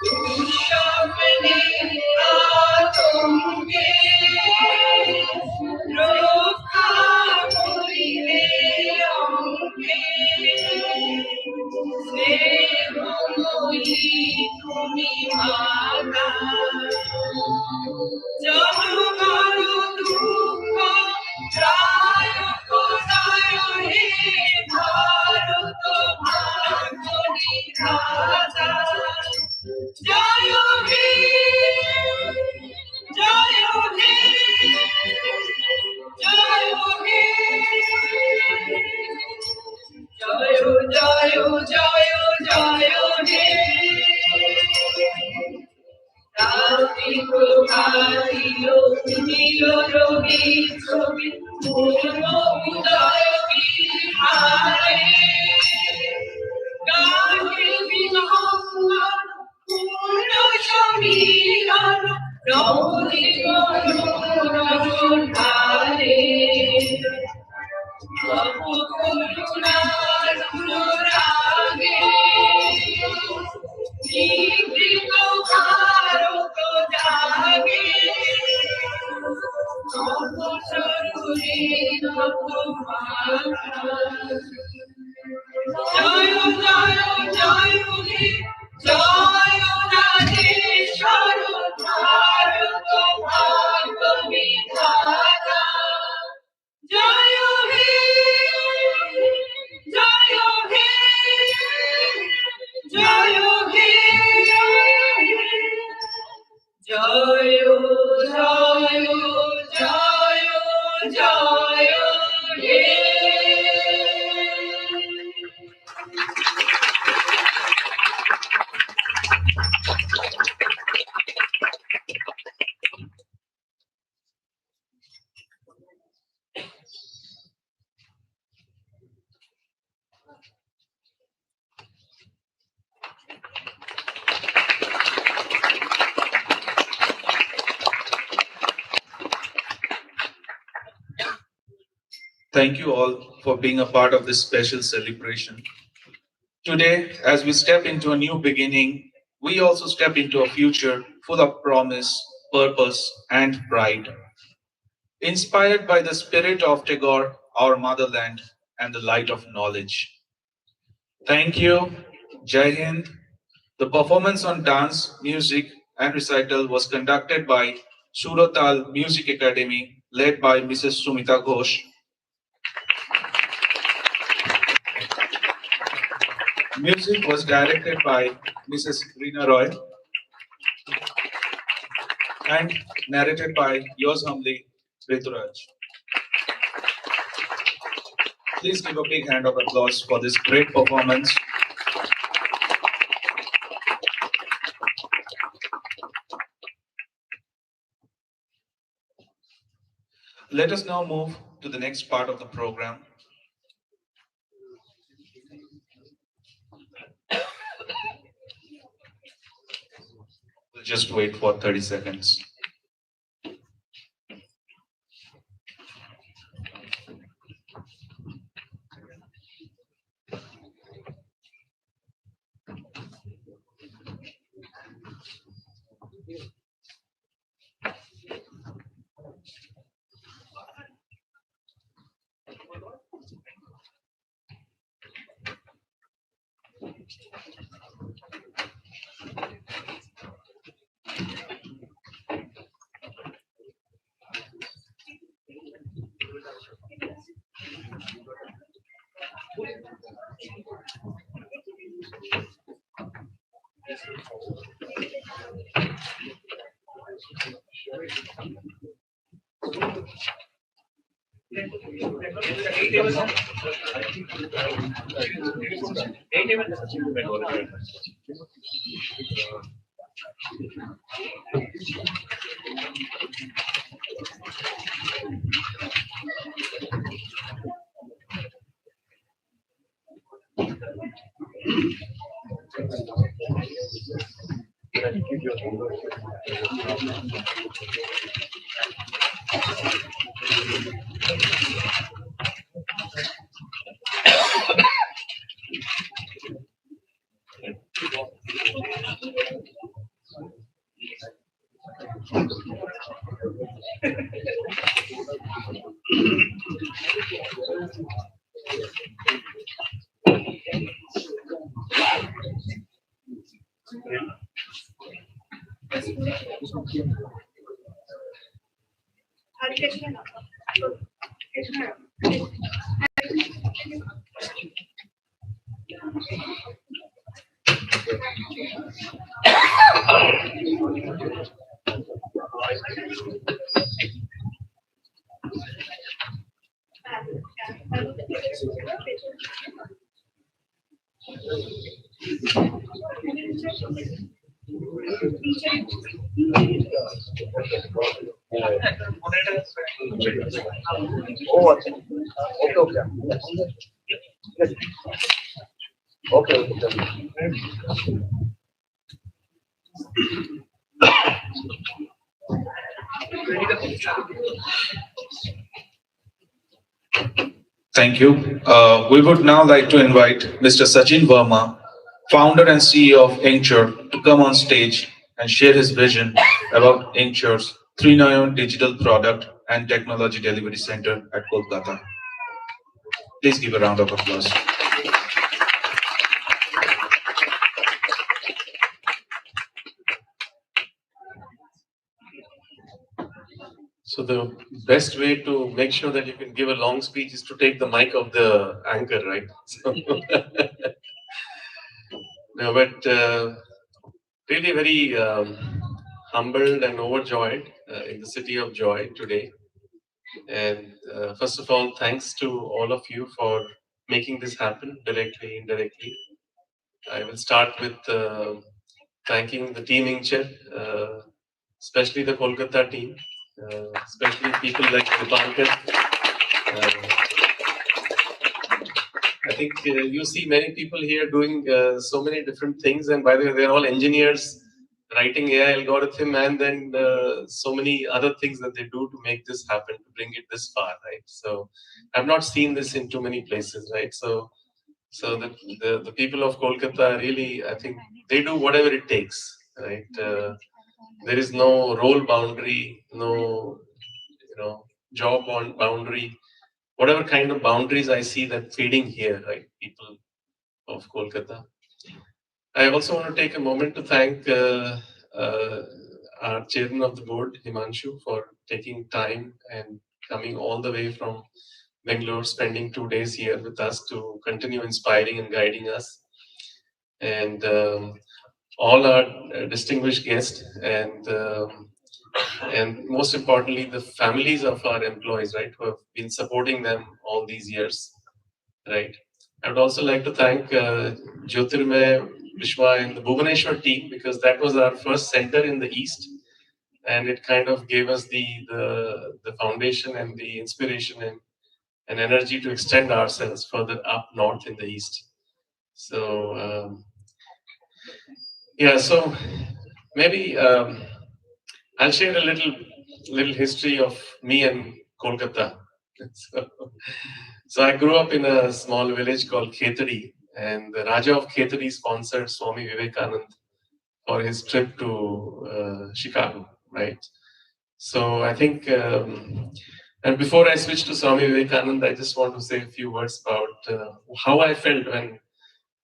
দুঃস্বপ্নে আতঙ্কে রক্ষা করিলে অঙ্কে স্নেহময়ী তুমি মাতা জনগণ দুঃখ ত্রায়ক জয় হে ভারত ভাগ্য বিধাতা জয় হে জয় হে জয় হে জয় জয় জয় জয় হে রাতি প্রভাতিল নীল রবি ছবি পূর্ণ উদয় বিহারে গাহে বিহঙ্গ পূর্ণ সমীরণ রমণী গণধারে প্রভু করুণার অনুরাগে নিভৃত ভারত জাগে অবসরে জয় জয় জয় হে জয় রাজেশ্বর ভারত ভাগ্য বিধাতা জয় হে জয় হে জয় হে Thank you all for being a part of this special celebration. Today, as we step into a new beginning, we also step into a future full of promise, purpose, and pride. Inspired by the spirit of Tagore, our motherland, and the light of knowledge. Thank you, Jai Hind. The performance on dance, music, and recital was conducted by Surotal Music Academy, led by Mrs. Sumita Ghosh. Music was directed by Mrs. Rina Roy and narrated by yours humbly, Rituraj. Please give a big hand of applause for this great performance. Let us now move to the next part of the program. We'll just wait for 30 seconds. Thank you. We would now like to invite Mr. Sachin Verma, founder and CEO of Incture, to come on stage and share his vision about Incure's Trinoyon digital product and technology delivery center at Kolkata. Please give a round of applause. So the best way to make sure that you can give a long speech is to take the mic of the anchor, right? So no, but really very humbled and overjoyed in the city of joy today. And first of all, thanks to all of you for making this happen directly, indirectly. I will start with thanking the team Incture, especially the Kolkata team, especially people like Dipankar. I think you see many people here doing so many different things, and by the way, they're all engineers writing AI algorithm, and then so many other things that they do to make this happen, to bring it this far, right? So I've not seen this in too many places, right? So the people of Kolkata really, I think they do whatever it takes, right? There is no role boundary, no job boundary, whatever kind of boundaries I see that fading here, right? People of Kolkata. I also want to take a moment to thank uh, our chairman of the board, Himanshu, for taking time and coming all the way from Bangalore, spending 2 days here with us to continue inspiring and guiding us. And all our distinguished guests, and most importantly, the families of our employees, right, who have been supporting them all these years, right. I would also like to thank Jyotirmay, Vishwa, and the Bhubaneswar team, because that was our first center in the East, and it kind of gave us the foundation and the inspiration and energy to extend ourselves further up north in the East. So yeah, so maybe I'll share a little history of me and Kolkata. So I grew up in a small village called Khetari, and the Raja of Khetari sponsored Swami Vivekanand for his trip to Chicago, right? So I think, and before I switch to Swami Vivekanand, I just want to say a few words about how I felt when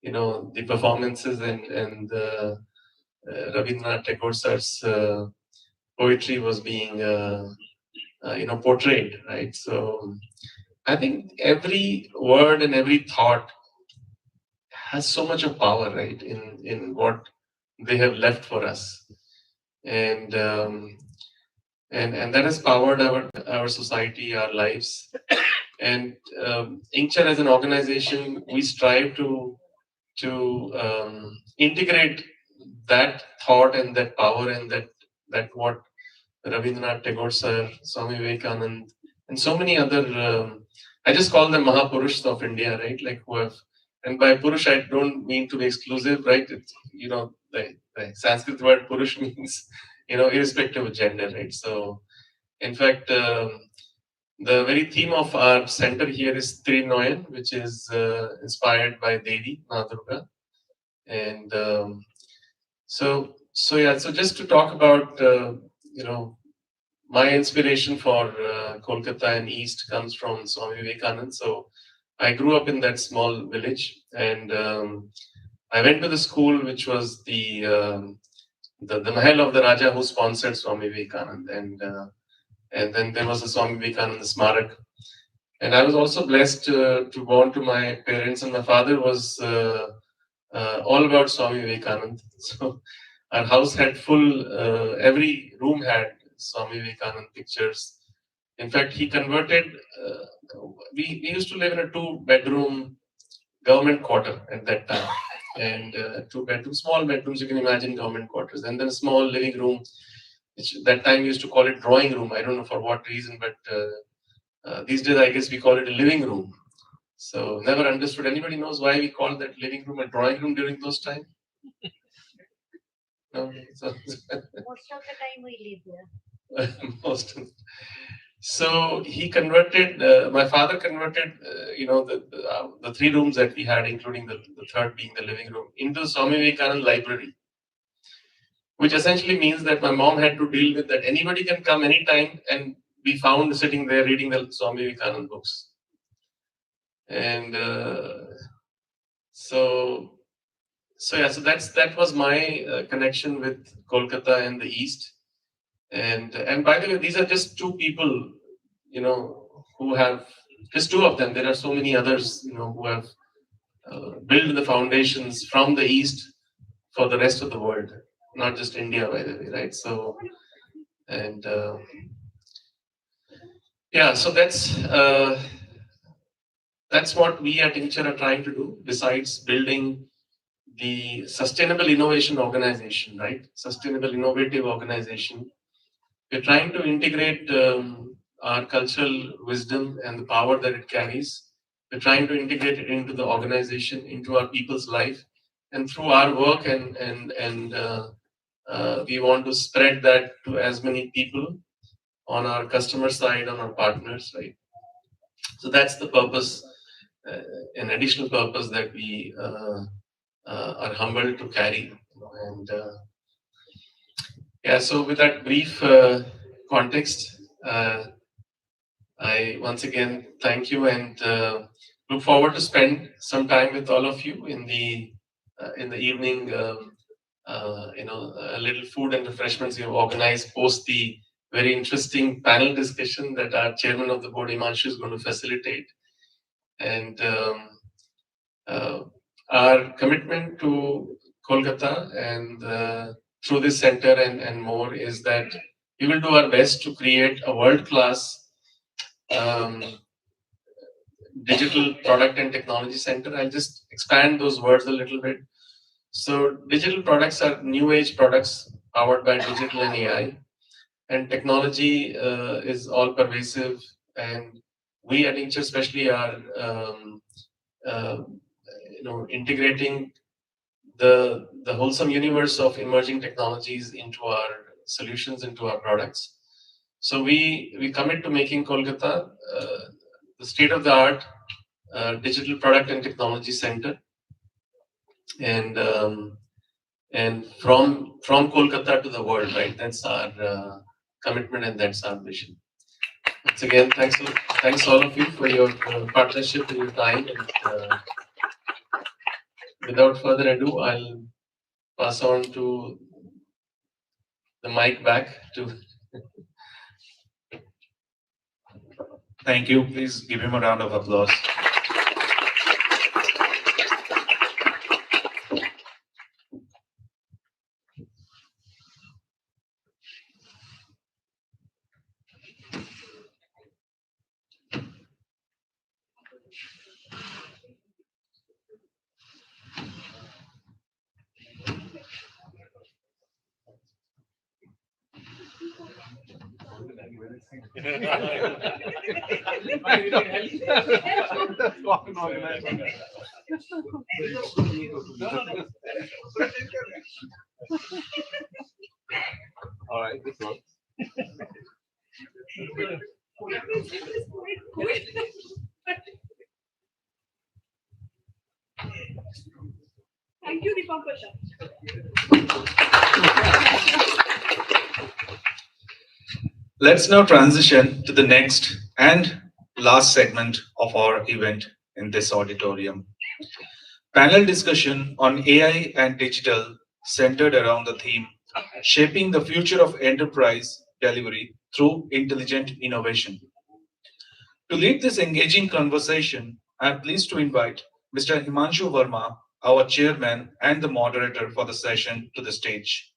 the performances and Rabindranath Tagore sir's poetry was being portrayed, right? So I think every word and every thought has so much of power, right, in what they have left for us, and that has powered our society, our lives. And Incture as an organization, we strive to integrate that thought and that power and that what Rabindranath Tagore sir, Swami Vivekanand, and so many other, I just call them Mahapurushs of India, right? Like who have, and by Purush I don't mean to be exclusive, right? It's, the Sanskrit word Purush means, irrespective of gender, right? So, in fact, the very theme of our center here is Trinoyon, which is inspired by Devi, Ma Durga. And so just to talk about, my inspiration for Kolkata and East comes from Swami Vivekanand. So I grew up in that small village, and I went to the school which was the Mahal of the Raja who sponsored Swami Vivekanand, and then there was a Swami Vivekananda Smarak. And I was also blessed to born to my parents, and my father was all about Swami Vivekanand. So our house had full, every room had Swami Vivekanand pictures. In fact, he converted, we used to live in a 2-bedroom government quarter at that time. And 2 bedroom, small bedrooms, you can imagine government quarters. And then a small living room, which that time we used to call it drawing room. I don't know for what reason, but these days I guess we call it a living room. So never understood. Anybody knows why we called that living room a drawing room during those times? No? So, Most of the time we live there. most of, so he converted, my father converted, the 3 rooms that we had, including the third being the living room, into Swami Vivekanand library, which essentially means that my mom had to deal with that anybody can come anytime and be found sitting there reading the Swami Vivekanand books. And so that was my connection with Kolkata and the East. And by the way, these are just 2 people, who have, just 2 of them. There are so many others, who have built the foundations from the East for the rest of the world, not just India, by the way, right? So, and so that's what we at Incture are trying to do, besides building the sustainable innovation organization, right? Sustainable innovative organization. We're trying to integrate our cultural wisdom and the power that it carries. We're trying to integrate it into the organization, into our people's life, and through our work and we want to spread that to as many people on our customer side, on our partners side. So that's the purpose, an additional purpose that we are humbled to carry. And yeah, so with that brief context, I once again thank you and look forward to spend some time with all of you in the evening. A little food and refreshments we have organized post the very interesting panel discussion that our chairman of the board, Himanshu, is going to facilitate. And our commitment to Kolkata and through this center and more is that we will do our best to create a world-class digital product and technology center. I'll just expand those words a little bit. So digital products are new age products powered by digital and AI, and technology is all pervasive. And we at Incture especially are, integrating the wholesome universe of emerging technologies into our solutions, into our products. So we commit to making Kolkata the state of the art digital product and technology center, and from Kolkata to the world, right? That's our commitment and that's our vision. Once again, thanks all of you for your partnership and your time. And without further ado, I'll pass on to the mic back to. Thank you. Please give him a round of applause. All right, this works. Thank you, Deepankar. Let's now transition to the next and last segment of our event in this auditorium. Panel discussion on AI and digital centered around the theme Shaping the Future of Enterprise Delivery Through Intelligent Innovation. To lead this engaging conversation, I am pleased to invite Mr. Himanshu Verma, our chairman and the moderator for the session, to the stage.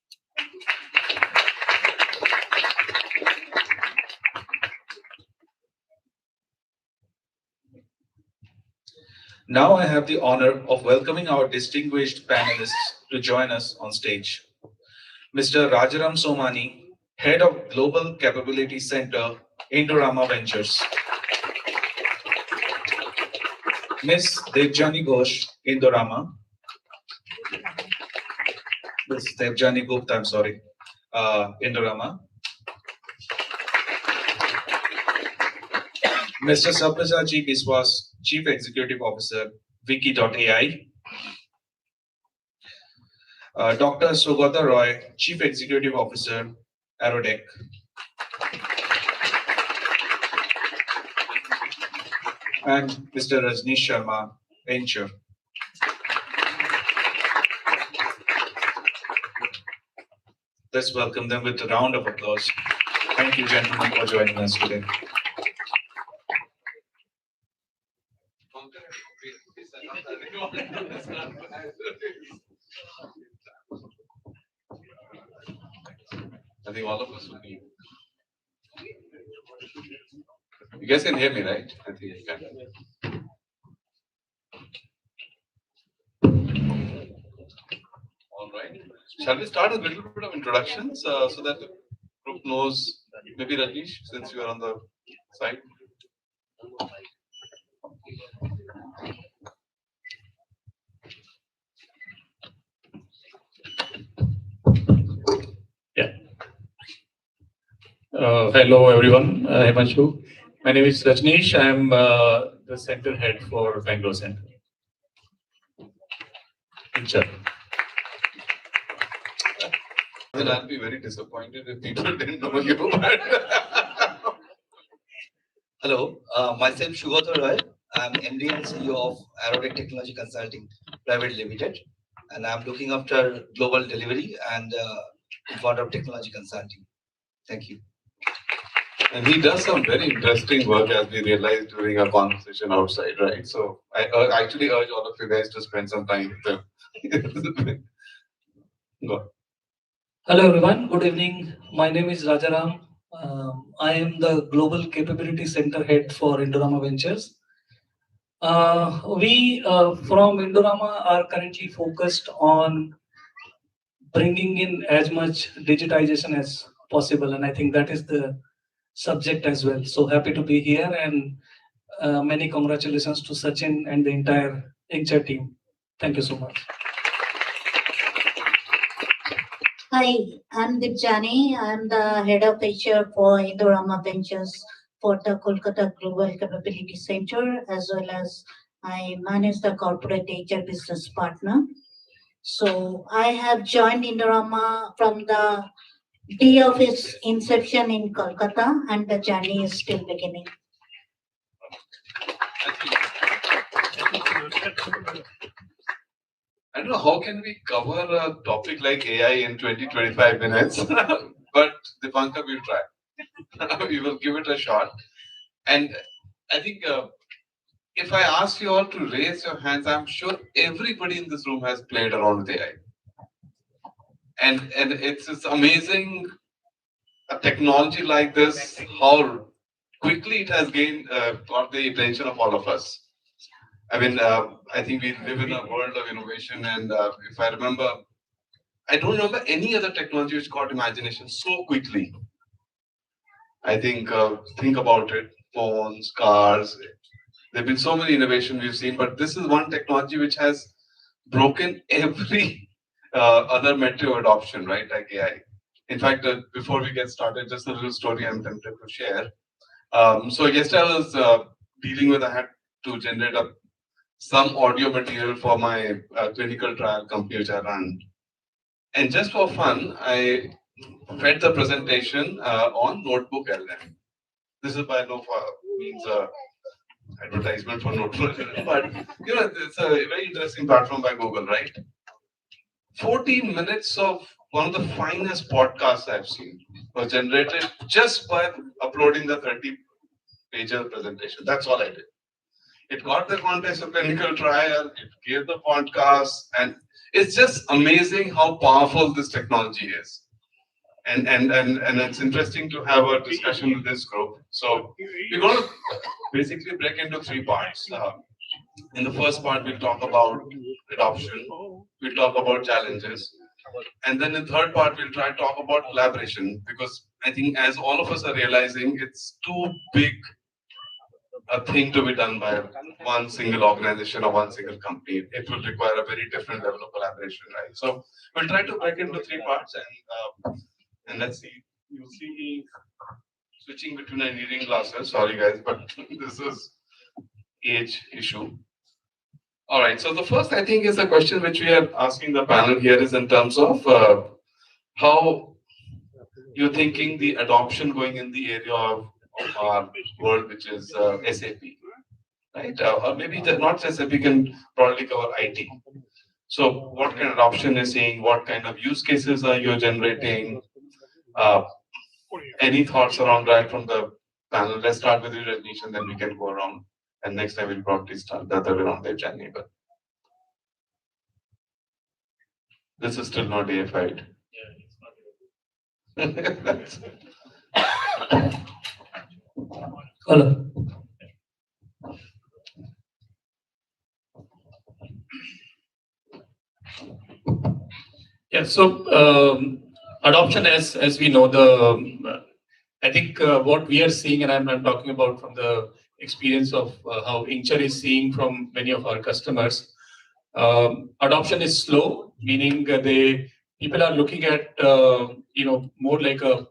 Now I have the honor of welcoming our distinguished panelists to join us on stage. Mr. Rajaram Somani, Head of Global Capability Center, Indorama Ventures. Ms. Devjani Ghosh, Indorama. Ms. Devjani Gupta, I'm sorry, Indorama. Mr. Sabyasachi Biswas, Chief Executive Officer, Wiki.ai. Dr. Sugata Roy, Chief Executive Officer, Aerodec. And Mr. Rajnish Sharma, Incture. Let's welcome them with a round of applause. Thank you, gentlemen, for joining us today. I think all of us will be. You guys can hear me, right? I think you can. All right. Shall we start with a little bit of introductions so that the group knows? Maybe Rajnish, since you are on the side. Hello everyone, Himanshu. My name is Rajneesh. I am the center head for Bangalore Center. Incture. Well, I'll be very disappointed if people didn't know you. Hello, myself Shubhata Roy. I'm MD and CEO of Aerotech Technology Consulting Private Limited, and I'm looking after global delivery and in front of technology consulting. Thank you. And he does some very interesting work, as we realized during our conversation outside, right? So I actually urge all of you guys to spend some time with him. Go. Hello everyone, good evening. My name is Rajaram. I am the Global Capability Center Head for Indorama Ventures. We from Indorama are currently focused on bringing in as much digitization as possible, and I think that is the subject as well. So happy to be here, and many congratulations to Sachin and the entire Incture team. Thank you so much. Hi, I'm Dipjani. I'm the head of HR for Indorama Ventures for the Kolkata Global Capability Center, as well as I manage the corporate HR business partner. So I have joined Indorama from the day of its inception in Kolkata, and the journey is still beginning. I don't know how can we cover a topic like AI in 20-25 minutes, but Dipankar will try. We will give it a shot. And I think if I ask you all to raise your hands, I'm sure everybody in this room has played around with AI. And it's amazing a technology like this, how quickly it has gained got the attention of all of us. I mean, I think we live in a world of innovation, and if I remember, I don't remember any other technology which got imagination so quickly. I think about it, phones, cars. There have been so many innovations we've seen, but this is one technology which has broken every other method of adoption, right? Like AI. In fact, before we get started, just a little story I'm tempted to share. So yesterday I was dealing with, I had to generate some audio material for my clinical trial company which I run. And just for fun, I fed the presentation on Notebook LM. This is by no means advertisement for Notebook LM, but it's a very interesting platform by Google, right? 14 minutes of one of the finest podcasts I've seen was generated just by uploading the 30-page presentation. That's all I did. It got the context of clinical trial, it gave the podcast, and it's just amazing how powerful this technology is. And it's interesting to have a discussion with this group. So we're going to basically break into three parts. In the first part, we'll talk about adoption, we'll talk about challenges, and then in the third part, we'll try to talk about collaboration, because I think as all of us are realizing, it's too big a thing to be done by one single organization or one single company. It will require a very different level of collaboration, right? So we'll try to break into three parts, and let's see. You'll see me switching between my reading glasses. Sorry, guys, but this is age issue. All right. So the first, I think, is the question which we are asking the panel here is in terms of how you're thinking the adoption going in the area of our world, which is SAP, right? Or maybe not SAP, can probably cover IT. So what kind of adoption is seeing? What kind of use cases are you generating? Any thoughts around right from the panel? Let's start with you, Rajneesh, and then we can go around. And next time we'll probably start the other way around the journey. But this is still not AFI'd. Hello. Yeah, so adoption, as we know, I think what we are seeing, and I'm talking about from the experience of how Incture is seeing from many of our customers, adoption is slow, meaning people are looking at more like a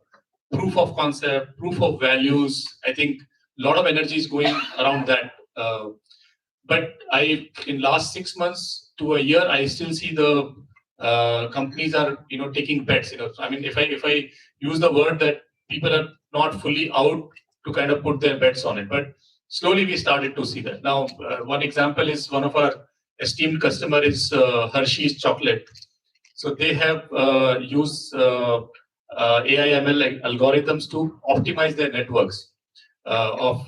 proof of concept, proof of values. I think a lot of energy is going around that. But in last 6 months to a year, I still see the companies are taking bets. I mean, if I use the word that people are not fully out to kind of put their bets on it, but slowly we started to see that. Now, one example is one of our esteemed customer is Hershey's chocolate. So they have used AI ML algorithms to optimize their networks of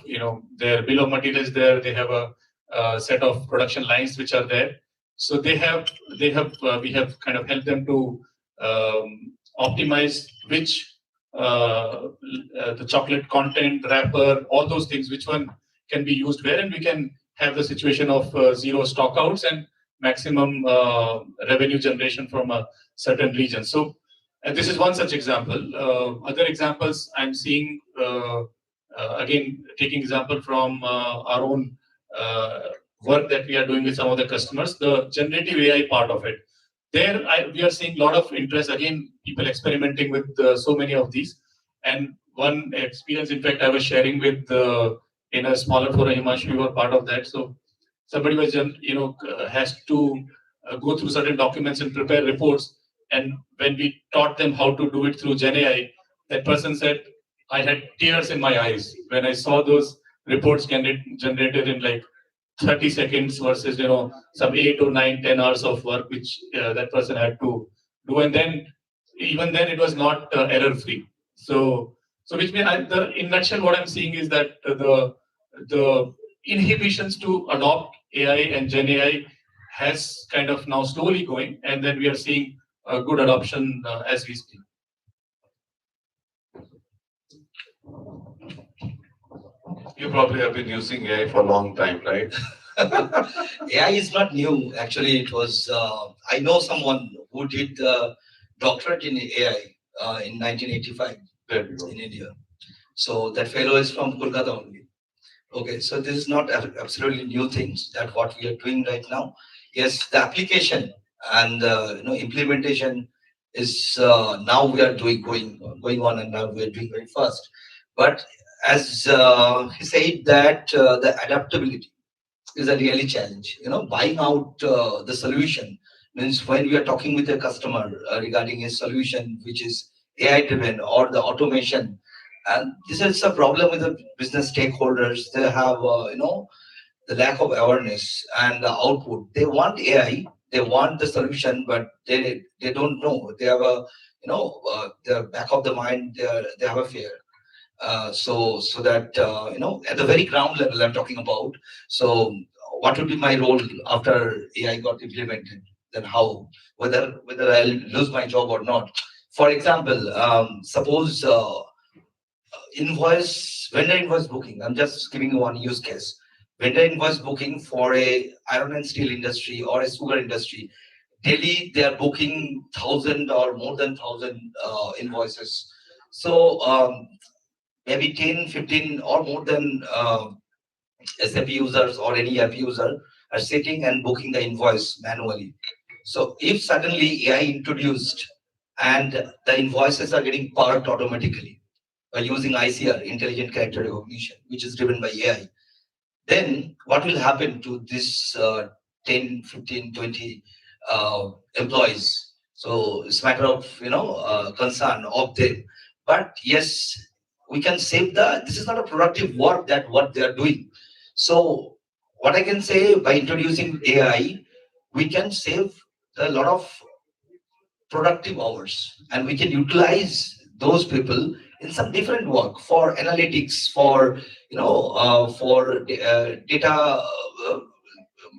their bill of materials there. They have a set of production lines which are there. So we have kind of helped them to optimize which the chocolate content, wrapper, all those things, which one can be used where, and we can have the situation of zero stockouts and maximum revenue generation from a certain region. So this is one such example. Other examples I'm seeing, again, taking example from our own work that we are doing with some of the customers, the generative AI part of it. There, we are seeing a lot of interest, again, people experimenting with so many of these. And one experience, in fact, I was sharing with in a smaller forum, Himanshu, we were part of that. So somebody was, has to go through certain documents and prepare reports. And when we taught them how to do it through Gen AI, that person said, I had tears in my eyes when I saw those reports generated in like 30 seconds versus some 8 or 9, 10 hours of work which that person had to do, and then even then it was not error free. So which means in a nutshell, what I'm seeing is that the inhibitions to adopt AI and Gen AI has kind of now slowly going, and then we are seeing a good adoption as we speak. You probably have been using AI for a long time, right? AI is not new. Actually, it was, I know someone who did doctorate in AI in 1985 in India. So that fellow is from Kolkata only. Okay, so this is not absolutely new things that what we are doing right now. Yes, the application and implementation is now we are going on, and now we are doing very fast. But as he said that the adaptability is a really challenge. Buying out the solution means when we are talking with a customer regarding a solution which is AI driven or the automation, and this is a problem with the business stakeholders. They have the lack of awareness and the output. They want AI, they want the solution, but they don't know. They have a the back of the mind. They have a fear. So that at the very ground level I'm talking about. So what would be my role after AI got implemented? Then how, whether I'll lose my job or not? For example, suppose vendor invoice booking. I'm just giving you one use case. Vendor invoice booking for a iron and steel industry or a sugar industry. Daily they are booking 1,000 or more than 1,000 invoices. So maybe 10, 15 or more than SAP users or any ERP user are sitting and booking the invoice manually. So if suddenly AI introduced and the invoices are getting parked automatically by using ICR, intelligent character recognition, which is driven by AI, then what will happen to this 10, 15, 20 employees? So it's a matter of concern of them. But yes, we can save this is not a productive work that what they are doing. So what I can say, by introducing AI, we can save a lot of productive hours, and we can utilize those people in some different work for analytics, for data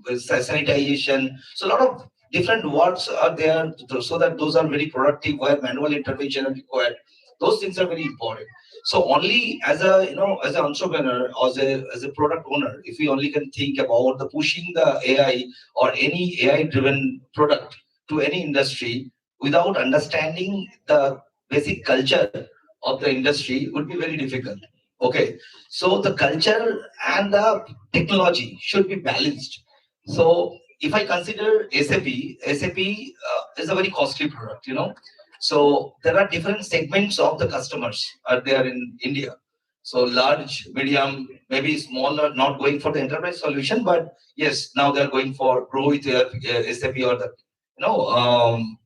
sanitization. So a lot of different works are there, so that those are very productive where manual intervention are required. Those things are very important. So only as an entrepreneur or as a product owner, if we only can think about the pushing the AI or any AI driven product to any industry without understanding the basic culture of the industry, would be very difficult. Okay, so the culture and the technology should be balanced. So if I consider SAP is a very costly product. So there are different segments of the customers are there in India. So large, medium, maybe smaller, not going for the enterprise solution, but yes, now they're going for grow with their SAP or the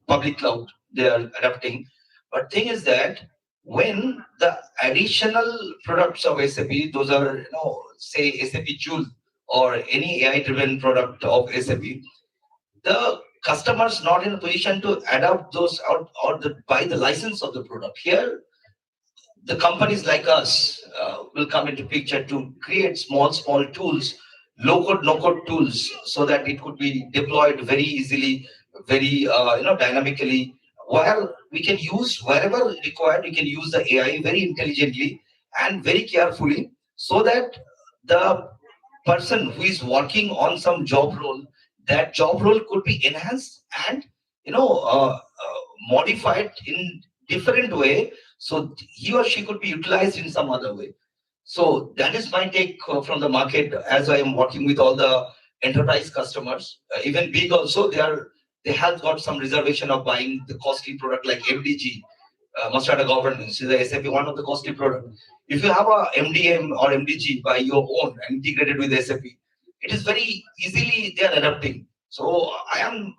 public cloud. They are adapting. But thing is that when the additional products of SAP, those are say SAP Joule or any AI-driven product of SAP, the customers not in a position to adopt those or buy the license of the product. Here, the companies like us will come into picture to create small tools, low code, no code tools, so that it could be deployed very easily, very dynamically. While we can use wherever required, we can use the AI very intelligently and very carefully, so that the person who is working on some job role, that job role could be enhanced and modified in different way, so he or she could be utilized in some other way. So that is my take from the market, as I am working with all the enterprise customers, even big also. They have got some reservation of buying the costly product like MDG, master data governance is a SAP, one of the costly product. If you have a MDM or MDG by your own and integrated with SAP, it is very easily they are adapting. So I am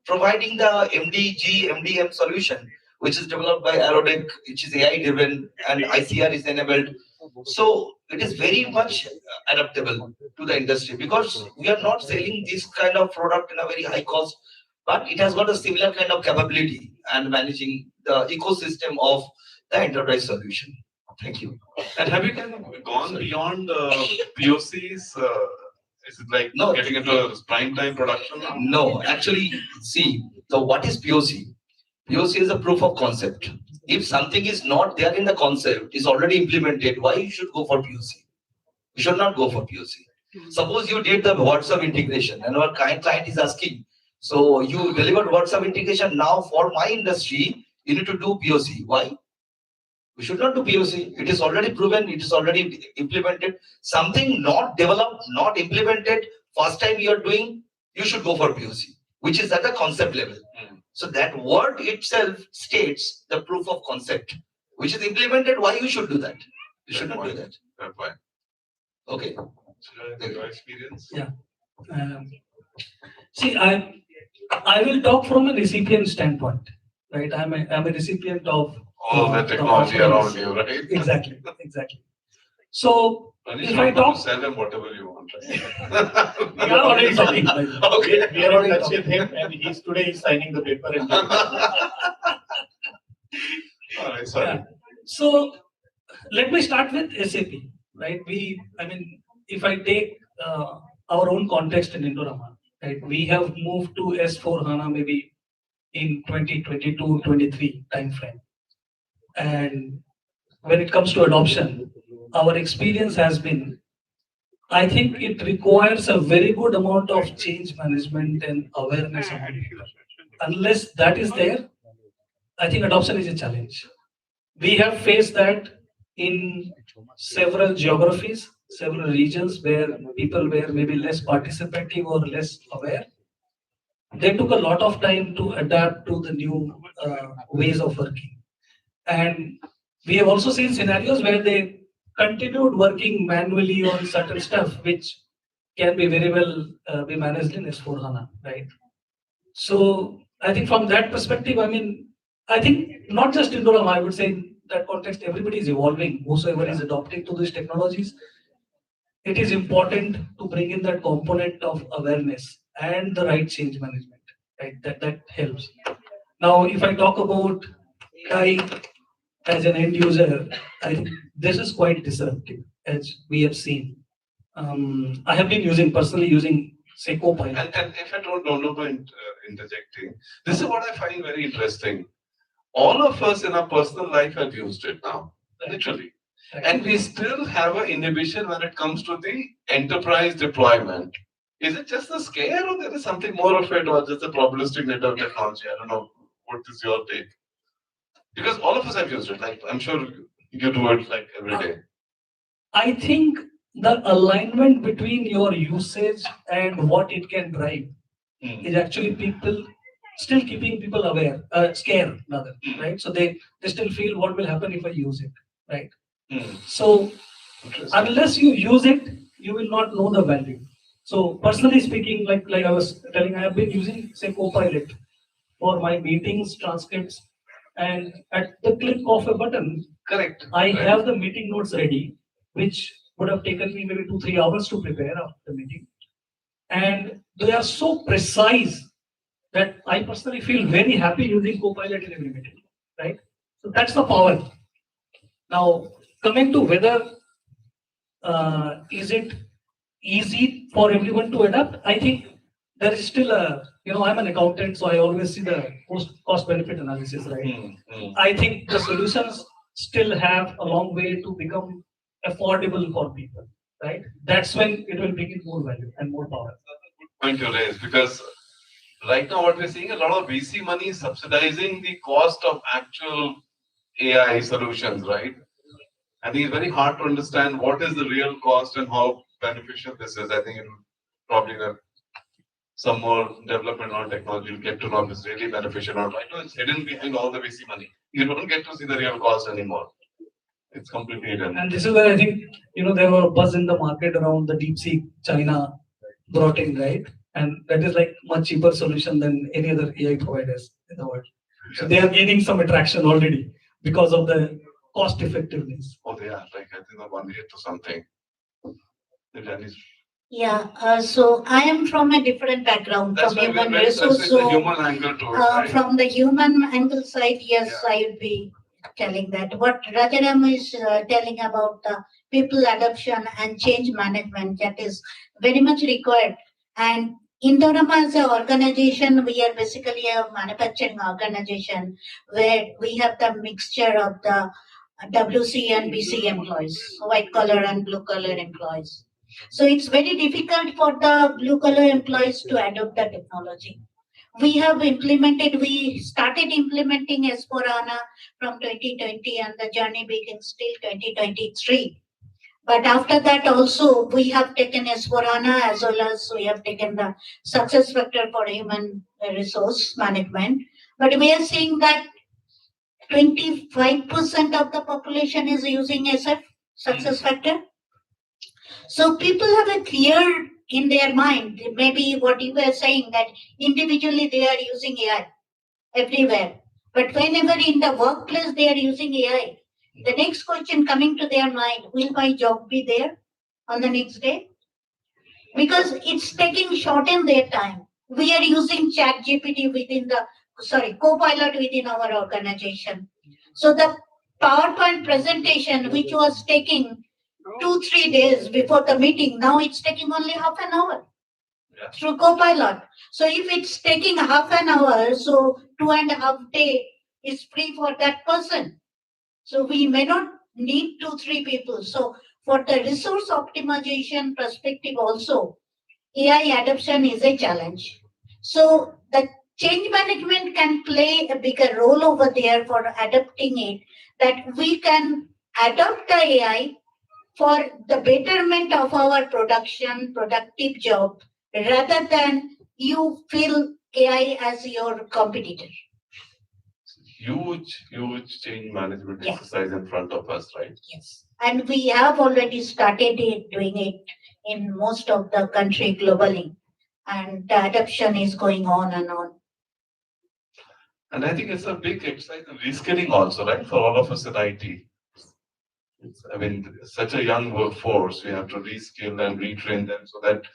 providing the MDG, MDM solution, which is developed by Aerodec, which is AI driven and ICR is enabled. So it is very much adaptable to the industry, because we are not selling this kind of product in a very high cost, but it has got a similar kind of capability and managing the ecosystem of the enterprise solution. Thank you. And have you kind of gone beyond POCs? Is it like getting into prime time production now? No, actually, see, so what is POC? POC is a proof of concept. If something is not there in the concept, is already implemented, why you should go for POC? You should not go for POC. Suppose you did the WhatsApp integration and our client is asking, so you delivered WhatsApp integration, now for my industry, you need to do POC. Why? We should not do POC. It is already proven, it is already implemented. Something not developed, not implemented, first time you are doing, you should go for POC, which is at the concept level. So that word itself states the proof of concept, which is implemented. Why you should do that? You should not do that. Fair point. Okay. Your experience? Yeah. See, I will talk from a recipient standpoint, right? I'm a recipient of all the technology around you, right? Exactly. So if I talk, sell them whatever you want. Right? We are already talking. Okay, we are in touch with him, and today he's signing the paper. And all right, sorry. Yeah. So let me start with SAP, right? If I take our own context in Indorama, right? We have moved to S4 HANA maybe in 2022-23 timeframe, and when it comes to adoption, our experience has been, I think it requires a very good amount of change management and awareness among people. Unless that is there, I think adoption is a challenge. We have faced that in several geographies, several regions where people were maybe less participative or less aware. They took a lot of time to adapt to the new ways of working. And we have also seen scenarios where they continued working manually on certain stuff, which can be very well be managed in S4 HANA, right? So I think from that perspective, I think not just Indorama, I would say in that context, everybody is evolving. Whosoever is adopting to these technologies, it is important to bring in that component of awareness and the right change management, right? That helps. Now, if I talk about AI as an end user, I think this is quite disruptive, as we have seen. I have been personally using say Copilot. And if I don't mind interjecting, this is what I find very interesting. All of us in our personal life have used it now, literally. And we still have an inhibition when it comes to the enterprise deployment. Is it just a scare, or there is something more of it, or just a probabilistic network technology? I don't know. What is your take? Because all of us have used it. Like, I'm sure you do it like every day. I think the alignment between your usage and what it can drive is actually people still keeping people aware, scared rather, right? So they still feel what will happen if I use it, right? So unless you use it, you will not know the value. So personally speaking, like I was telling, I have been using say Copilot for my meetings, transcripts, and at the click of a button, Correct. I have the meeting notes ready, which would have taken me maybe 2-3 hours to prepare after the meeting. And they are so precise that I personally feel very happy using Copilot in every meeting, right? So that's the power. Now, coming to whether is it easy for everyone to adapt, I think there is still a, I'm an accountant, so I always see the cost benefit analysis, right? I think the solutions still have a long way to become affordable for people, right? That's when it will bring in more value and more power. Point to raise, because right now what we're seeing, a lot of VC money is subsidizing the cost of actual AI solutions, right? I think it's very hard to understand what is the real cost and how beneficial this is. I think it will probably have some more development on technology will get to know if it's really beneficial or not. Right now it's hidden behind all the VC money. You don't get to see the real cost anymore. It's completely hidden. And this is where I think, there were a buzz in the market around the DeepSeek China brought in, right? And that is like much cheaper solution than any other AI providers in the world. So they are gaining some attraction already because of the cost effectiveness. Oh, they are. Like, I think the 1 year to something. The Chinese. Yeah, so I am from a different background, That's from why human that's resource. the human angle to it, right? From the human angle side, yes, I would be telling that. What Rajaram is telling about the people adoption and change management, that is very much required. And Indorama as an organization, we are basically a manufacturing organization where we have the mixture of the WC and BC employees, white collar and blue collar employees. So it's very difficult for the blue collar employees to adopt the technology. We started implementing S4HANA from 2020 and the journey begins till 2023. But after that also, we have taken S4HANA as well as we have taken the success factor for human resource management. But we are seeing that 25% of the population is using SF, success factor. So people have a clear in their mind, maybe what you were saying, that individually they are using AI everywhere. But whenever in the workplace they are using AI, the next question coming to their mind, will my job be there on the next day? Because it's taking shorten their time. We are using chat GPT Copilot within our organization. So the PowerPoint presentation, which was taking 2-3 days before the meeting, now it's taking only half an hour through Copilot. So if it's taking half an hour, so 2.5 days is free for that person. So we may not need 2-3 people. So for the resource optimization perspective also, AI adoption is a challenge. So the change management can play a bigger role over there for adopting it, that we can adopt the AI for the betterment of our productive job, rather than you feel AI as your competitor. Huge change management exercise in front of us, right? Yes. And we have already started doing it in most of the country globally. And the adoption is going on and on. And I think it's a big exercise in reskilling also, right? For all of us in IT. Such a young workforce, we have to reskill and retrain them so that, to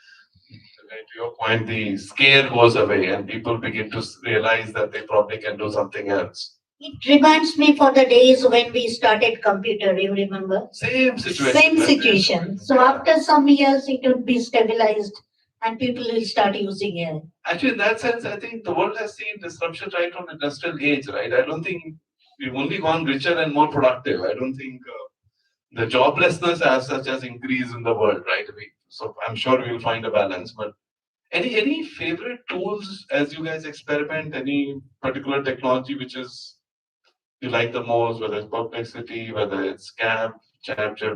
your point, the scare goes away and people begin to realize that they probably can do something else. It reminds me for the days when we started computer, you remember? Same situation. Same situation. So after some years, it would be stabilized and people will start using it. Actually, in that sense, I think the world has seen disruption right from the industrial age, right? I don't think we've only gone richer and more productive. I don't think the joblessness as such has increased in the world, right? So I'm sure we'll find a balance. But any favorite tools as you guys experiment? Any particular technology which is you like the most, whether it's Perplexity, whether it's ChatGPT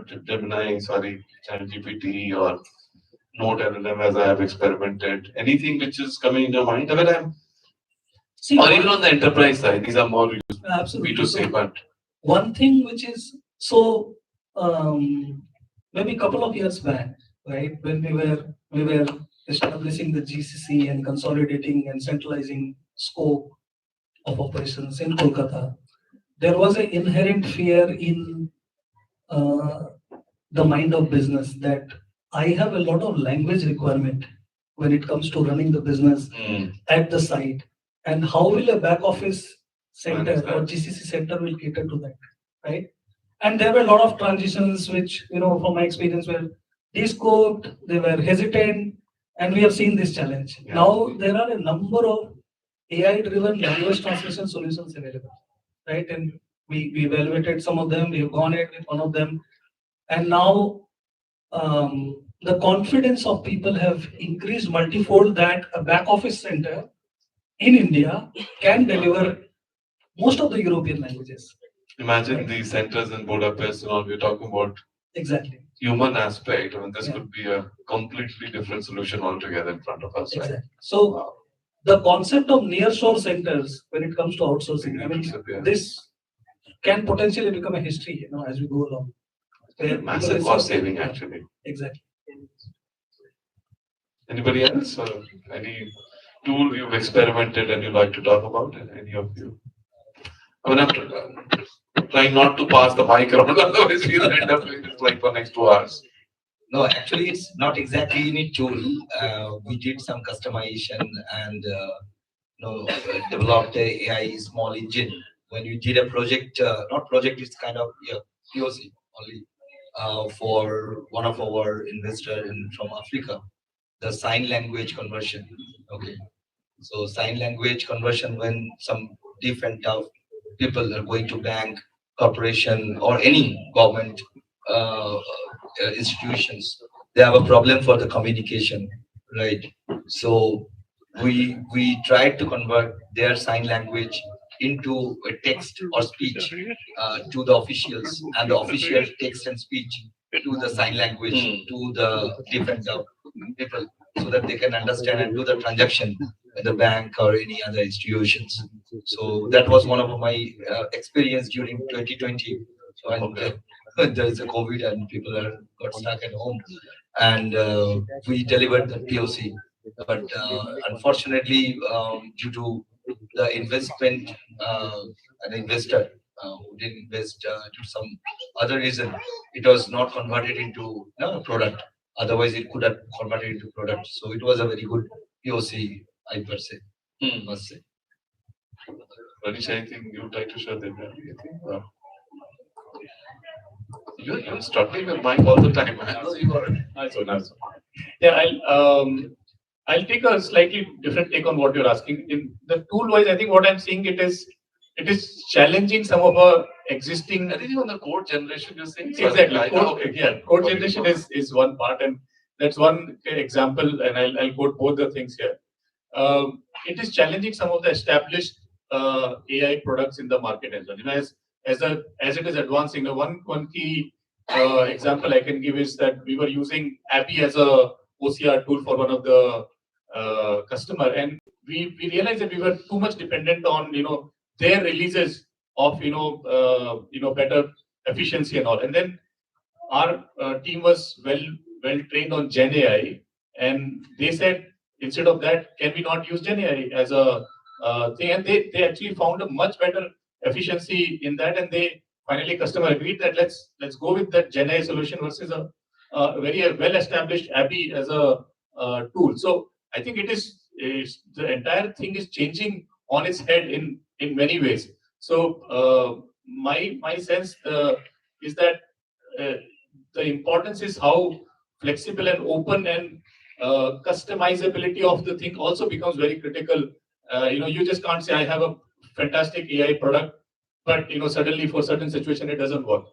or Note LLM as I have experimented. Anything which is coming in your mind? See, Or even on the enterprise side, these are more absolutely. B2C, but One thing which is so maybe a couple of years back, right, when we were establishing the GCC and consolidating and centralizing scope of operations in Kolkata, there was an inherent fear in uh, the mind of business that I have a lot of language requirement when it comes to running the business at the site, and how will a back office center or GCC center will cater to that, right? And there were a lot of transitions which, from my experience, were de-scoped, they were hesitant, and we have seen this challenge. Yeah. Now there are a number of AI-driven language translation solutions available, right? And we evaluated some of them, we have gone ahead with one of them, and now the confidence of people have increased multifold that a back office center in India can deliver most of the European languages. imagine these centers in Budapest and all, we're talking about Exactly. human aspect. I mean, this Yeah. could be a completely different solution altogether in front of us, right? Exactly. So the concept of nearshore centers when it comes to outsourcing, I mean, this can potentially become a history, as we go along. Massive cost saving, actually. Exactly. Anybody else? Or any tool you've experimented and you like to talk about? Any of you? I mean, I'm trying not to pass the mic around, otherwise we'll end up doing this like for next 2 hours. No, actually, it's not exactly any tool. We did some customization and developed a AI small engine. When we did a project, not project, it's kind of POC only for one of our investor from Africa, the sign language conversion. Okay, so sign language conversion when some different people are going to bank, corporation, or any government institutions, they have a problem for the communication, right? So we tried to convert their sign language into a text or speech to the officials, and the official text and speech to the sign language to the different people, so that they can understand and do the transaction at the bank or any other institutions. So that was one of my experience during 2020. So there is a COVID and people got stuck at home, and we delivered the POC. But unfortunately, due to the investment, an investor who didn't invest due to some other reason, it was not converted into a product. Otherwise, it could have converted into product. So it was a very good POC, I per se, must say. Manish, anything you'd like to share there? Anything? You're struggling with mic all the time. I know you are. Nice. Yeah, I'll take a slightly different take on what you're asking. In the tool-wise, I think what I'm seeing it is challenging some of our existing. Anything on the code generation you're saying? Exactly. Code generation is one part, and that's one example. And I'll quote both the things here. It is challenging some of the established AI products in the market as well. As it is advancing, one key example I can give is that we were using Abby as a OCR tool for one of the customer, and we realized that we were too much dependent on their releases of better efficiency and all. And then our team was well trained on Gen AI, and they said instead of that, can we not use Gen AI as a thing? And they actually found a much better efficiency in that, and they finally customer agreed that let's go with that Gen AI solution versus a very well established Abby as a tool. So I think it is the entire thing is changing on its head in many ways. So my sense is that the importance is how flexible and open and customizability of the thing also becomes very critical. You just can't say I have a fantastic AI product, but suddenly for certain situation it doesn't work,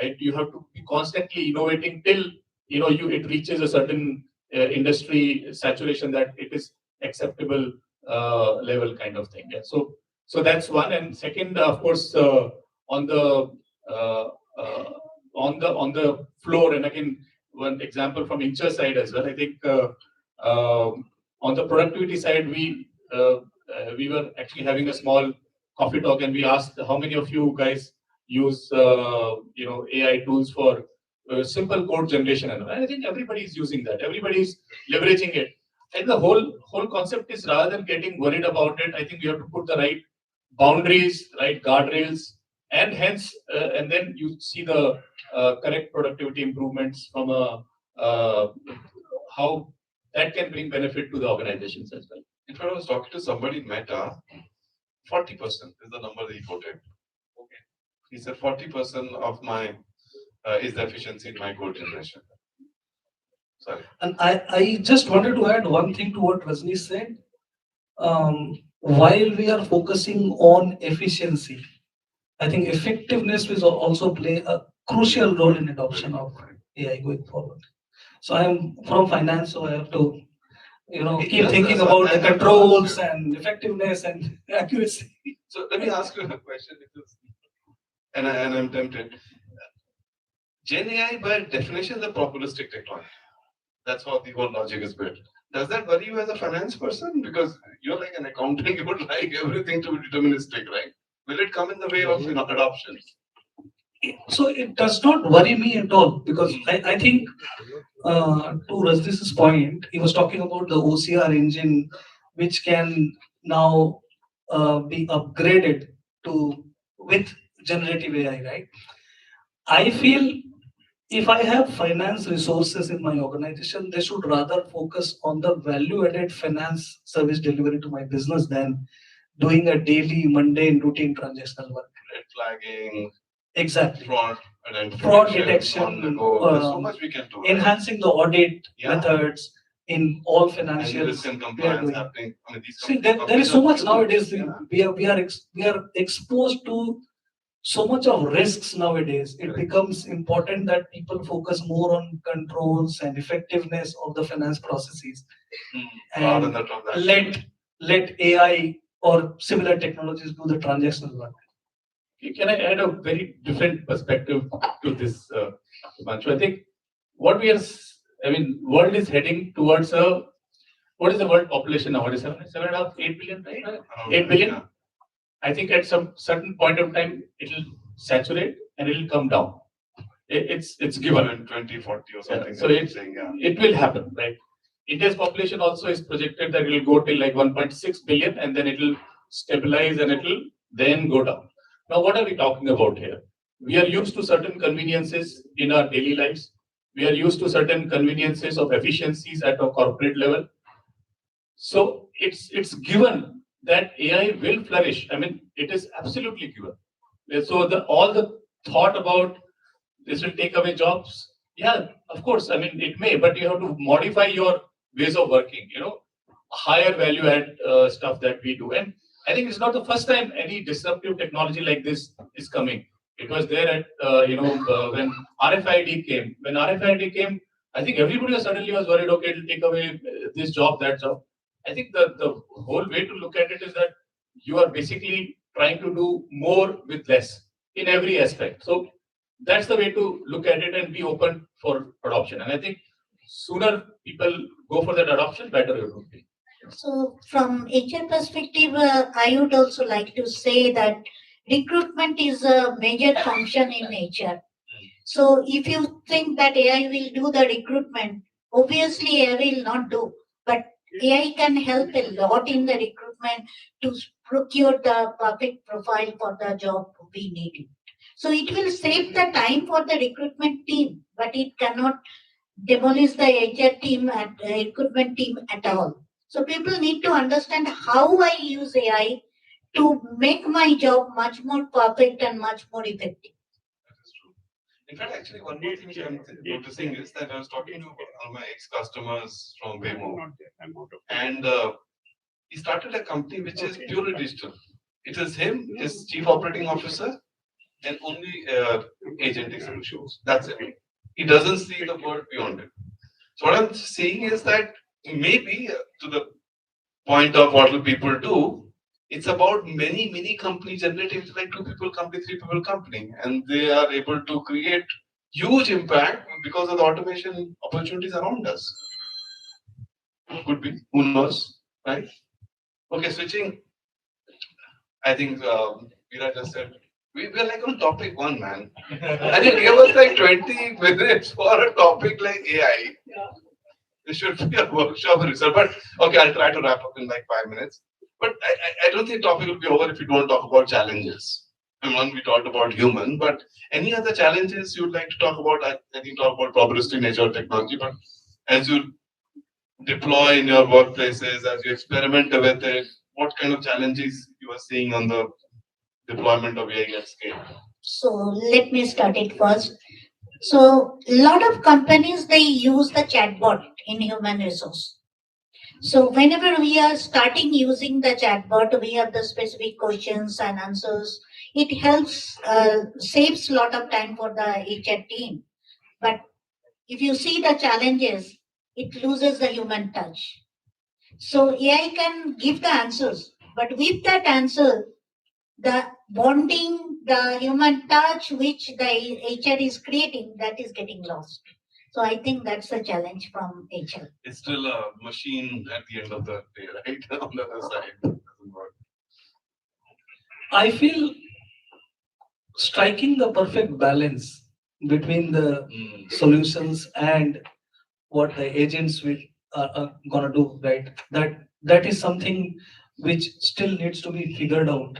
right? You have to be constantly innovating till it reaches a certain industry saturation that it is acceptable level kind of thing. Yeah. So that's one. And second, of course, on the uh, uh, on the floor, and again one example from Incture side as well. I think on the productivity side, we we were actually having a small coffee talk, and we asked how many of you guys use AI tools for simple code generation, and I think everybody is using that. Everybody is leveraging it. And the whole concept is, rather than getting worried about it, I think we have to put the right boundaries, right guardrails, and hence, and then you see the correct productivity improvements from how that can bring benefit to the organizations as well. In fact, I was talking to somebody in Meta, 40% is the number they quoted. Okay. He said 40% of my is the efficiency in my code generation. Sorry. And I just wanted to add one thing to what Rajni said. While we are focusing on efficiency, I think effectiveness will also play a crucial role in adoption of AI going forward. So I am from finance, so I have to, keep thinking about the controls and effectiveness and accuracy. So let me ask you a question, because, and I'm tempted. Gen AI by definition is a probabilistic technology. That's how the whole logic is built. Does that worry you as a finance person? Because you're like an accountant, you would like everything to be deterministic, right? Will it come in the way of adoption? So it does not worry me at all, because I think to Rajnish's point, he was talking about the OCR engine, which can now be upgraded with generative AI, right? I feel if I have finance resources in my organization, they should rather focus on the value-added finance service delivery to my business than doing a daily, mundane, routine transactional work. Red flagging. Exactly. Fraud detection. On the go. There's so much we can do. Enhancing the audit methods in all financials. And risk and compliance happening. I mean, See, there is so much nowadays. We are exposed to so much of risks nowadays. It becomes important that people focus more on controls and effectiveness of the finance processes, and let AI or similar technologies do the transactional work. Can I add a very different perspective to this, Manchu? I think what world is heading towards what is the world population nowadays? 7.5, 8 billion, right? 8 billion. I think at some certain point of time, it will saturate and it will come down. It's given. 2040 or something. Yeah. So it will happen, right? India's population also is projected that it will go till like 1.6 billion, and then it will stabilize and it will then go down. Now, what are we talking about here? We are used to certain conveniences in our daily lives. We are used to certain conveniences of efficiencies at a corporate level. So it's given that AI will flourish. I mean, it is absolutely given. So all the thought about this will take away jobs, yeah, of course. I mean, it may, but you have to modify your ways of working. Higher value add stuff that we do. And I think it's not the first time any disruptive technology like this is coming. It was there at when RFID came. When RFID came, I think everybody suddenly was worried. Okay, it will take away this job, that job. I think the whole way to look at it is that you are basically trying to do more with less in every aspect. So that's the way to look at it and be open for adoption. And I think sooner people go for that adoption, better it would be. So from HR perspective, I would also like to say that recruitment is a major function in HR. So if you think that AI will do the recruitment, obviously AI will not do. But AI can help a lot in the recruitment to procure the perfect profile for the job we need. So it will save the time for the recruitment team, but it cannot demolish the HR team and recruitment team at all. So people need to understand how I use AI to make my job much more perfect and much more effective. That is true. In fact, actually, one more thing I'm noticing is that I was talking to all my ex-customers from Waymo, and he started a company which is purely digital. It is him, his chief operating officer, and only agentic solutions. That's it. He doesn't see the world beyond it. So what I'm saying is that maybe to the point of what will people do, it's about many companies generating like 2 people company, 3 people company, and they are able to create huge impact because of the automation opportunities around us. Could be, who knows, right? Okay, switching. I think Veera just said we're like on topic one, man. And you gave us like 20 minutes for a topic like AI. This should be a workshop result. But okay, I'll try to wrap up in like 5 minutes. But I don't think topic will be over if we don't talk about challenges. And one we talked about human, but any other challenges you'd like to talk about? I think talk about probabilistic nature of technology, but as you deploy in your workplaces, as you experiment with it, what kind of challenges you are seeing on the deployment of AI at scale? So let me start it first. So a lot of companies, they use the chatbot in human resource. So whenever we are starting using the chatbot, we have the specific questions and answers. It helps, saves a lot of time for the HR team. But if you see the challenges, it loses the human touch. So AI can give the answers, but with that answer, the bonding, the human touch which the HR is creating, that is getting lost. So I think that's a challenge from HR. It's still a machine at the end of the day, right? On the other side. Doesn't work. I feel striking the perfect balance between the solutions and what the agents will are gonna do, right? That is something which still needs to be figured out.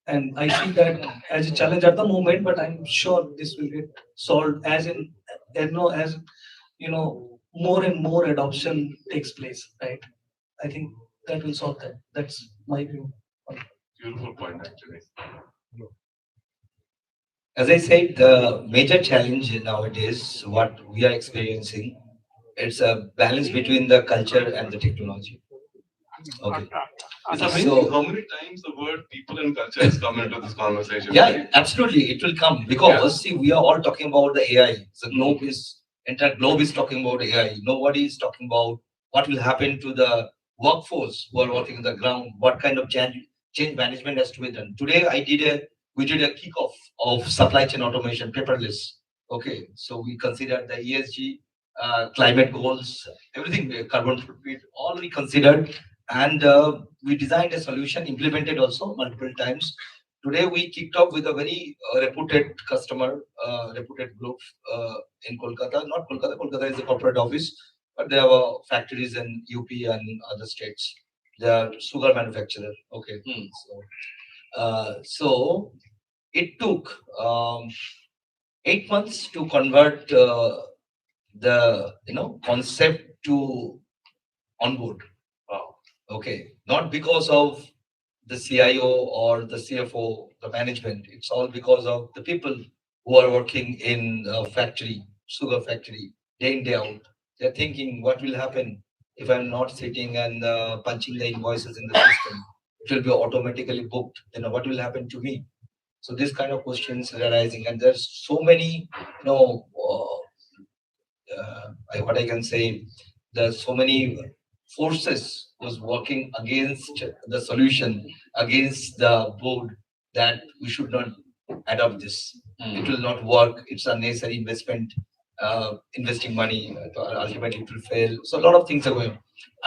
And I see that as a challenge at the moment, but I'm sure this will get solved as as more and more adoption takes place, right? I think that will solve that. That's my view. Beautiful point, actually. As I said, the major challenge nowadays, what we are experiencing, it's a balance between the culture and the technology. Okay. It's amazing So, how many times the word people and culture has come into this conversation. yeah, right? absolutely, it will come because see, we are all talking about the AI. The globe is entire globe is talking about AI. Nobody is talking about what will happen to the workforce who are working on the ground. What kind of change management has to be done. Today, we did a kickoff of supply chain automation paperless. Okay, so we considered the ESG, climate goals, everything, carbon footprint, all we considered, and we designed a solution, implemented also multiple times. Today we kicked off with a very reputed customer, reputed group in Kolkata. Not Kolkata. Kolkata is the corporate office, but they have factories in UP and other states. They are sugar manufacturer. Okay. So it took 8 months to convert the concept to onboard. Wow. Okay, not because of the CIO or the CFO, the management. It's all because of the people who are working in a factory, sugar factory, day in, day out. They're thinking, what will happen if I'm not sitting and punching the invoices in the system? It will be automatically booked. What will happen to me? So this kind of questions are arising, and there's so many, what I can say, there's so many forces was working against the solution, against the board, that we should not adopt this. It will not work. It's unnecessary investment, investing money. Ultimately, it will fail. So a lot of things are going on.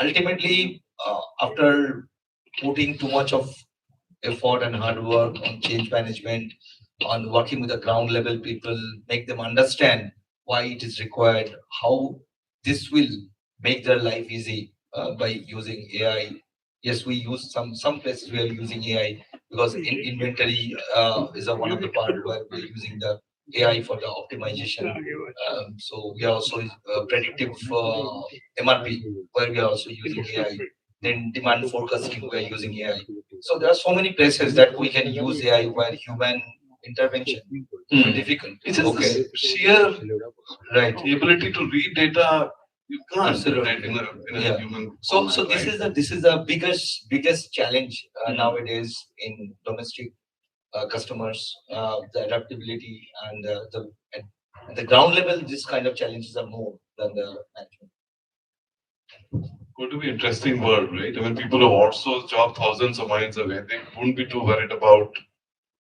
Ultimately, after putting too much of effort and hard work on change management, on working with the ground level people, make them understand why it is required, how this will make their life easy by using AI. Yes, we use some places we are using AI because inventory is one of the part where we're using the AI for the optimization. So we are also predictive MRP where we are also using AI. Then demand forecasting we are using AI. So there are so many places that we can use AI where human intervention will be difficult. It's just the sheer Right. ability to read data. You can't. Absolutely. Right, in a Yeah. human. So format, this is the biggest challenge nowadays in domestic customers, the adaptability and at the ground level. This kind of challenges are more than the management. Going to be an interesting world, right? I mean, people who outsource job thousands of miles away, they wouldn't be too worried about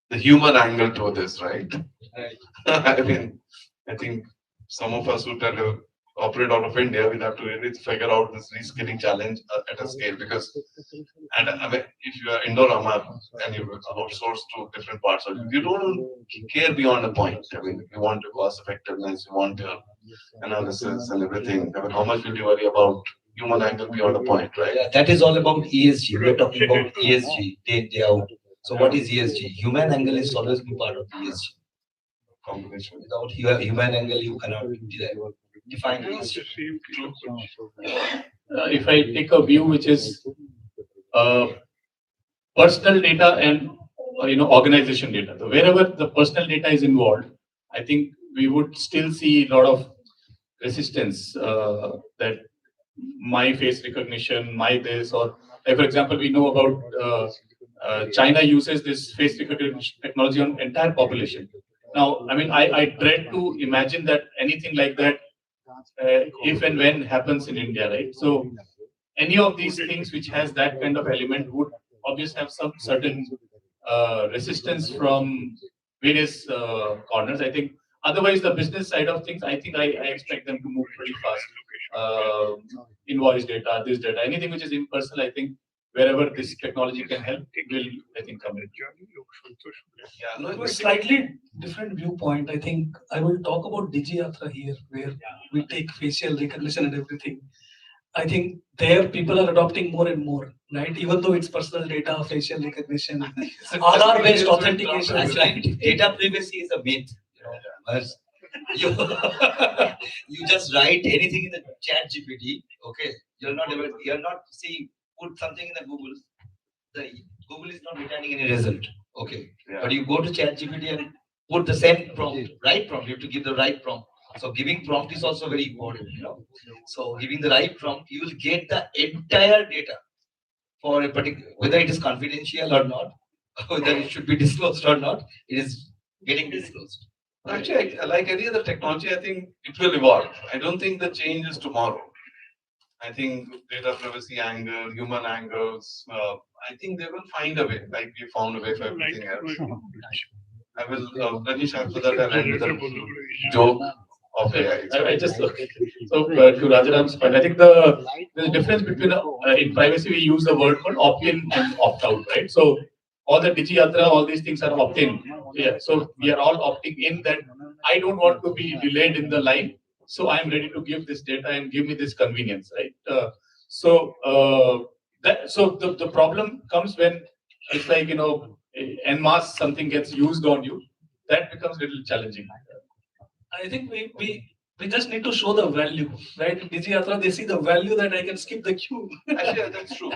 the human angle to this, right? Right. I mean, I think some of us would tell you, operate out of India, we'll have to really figure out this reskilling challenge at a scale because, and I mean, if you are Indorama and you outsource to different parts of it, you don't care beyond a point. I mean, you want your cost effectiveness, you want your analysis and everything. I mean, how much will you worry about human angle beyond a point, right? Yeah, that is all about ESG. We are talking about ESG day in, day out. So what is ESG? Human angle is always be part of the ESG. Combination. Without human angle, you cannot define ESG. If I take a view which is personal data and organization data, so wherever the personal data is involved, I think we would still see a lot of resistance that my face recognition, my this, or like for example, we know about China uses this face recognition technology on entire population. Now, I mean, I dread to imagine that anything like that, if and when happens in India, right? So, any of these things which has that kind of element would obviously have some certain resistance from various corners. I think otherwise the business side of things, I think I expect them to move pretty fast. Invoice data, this data, anything which is impersonal, I think wherever this technology can help, it will, I think, come in. Yeah, no, a slightly different viewpoint. I think I will talk about DigiYatra here, where we take facial recognition and everything. I think there people are adopting more and more, right? Even though it's personal data, facial recognition, Aadhaar-based authentication. That's right. Data privacy is a myth. You, you just write anything in the chat GPT. Okay, you're not see put something in the Google. The Google is not returning any result. Okay, but you go to chat GPT and put the same prompt, right prompt. You have to give the right prompt. So giving prompt is also very important. So giving the right prompt, you will get the entire data for a particular, whether it is confidential or not, whether it should be disclosed or not. It is getting disclosed. Actually, like any other technology, I think it will evolve. I don't think the change is tomorrow. I think data privacy angle, human angles, I think they will find a way, like we found a way for everything else. I will, Ranish, after that, I'll end with a joke of AI. I just so to Rajaram's point, I think the difference between in privacy we use the word called opt-in and opt-out, right? So all the DigiYatra, all these things are opt-in. Yeah, so we are all opting in that I don't want to be delayed in the line, so I am ready to give this data and give me this convenience, right? So the problem comes when it's like en masse something gets used on you, that becomes a little challenging. I think we just need to show the value, right? DigiYatra, they see the value that I can skip the queue. Actually, that's true.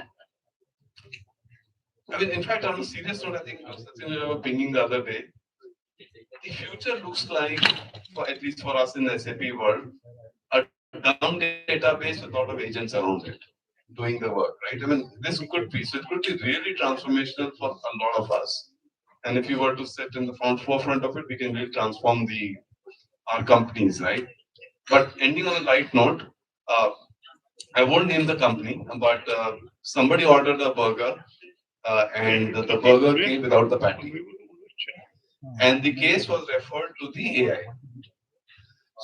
I mean, in fact, on a serious note, I think Sachin, we were pinging the other day. The future looks like, at least for us in the SAP world, a dumb database with a lot of agents around it doing the work, right? I mean, this could be, so it could be really transformational for a lot of us. And if you were to sit in the forefront of it, we can really transform our companies, right? But ending on a light note, I won't name the company, but somebody ordered a burger and the burger came without the patty. And the case was referred to the AI.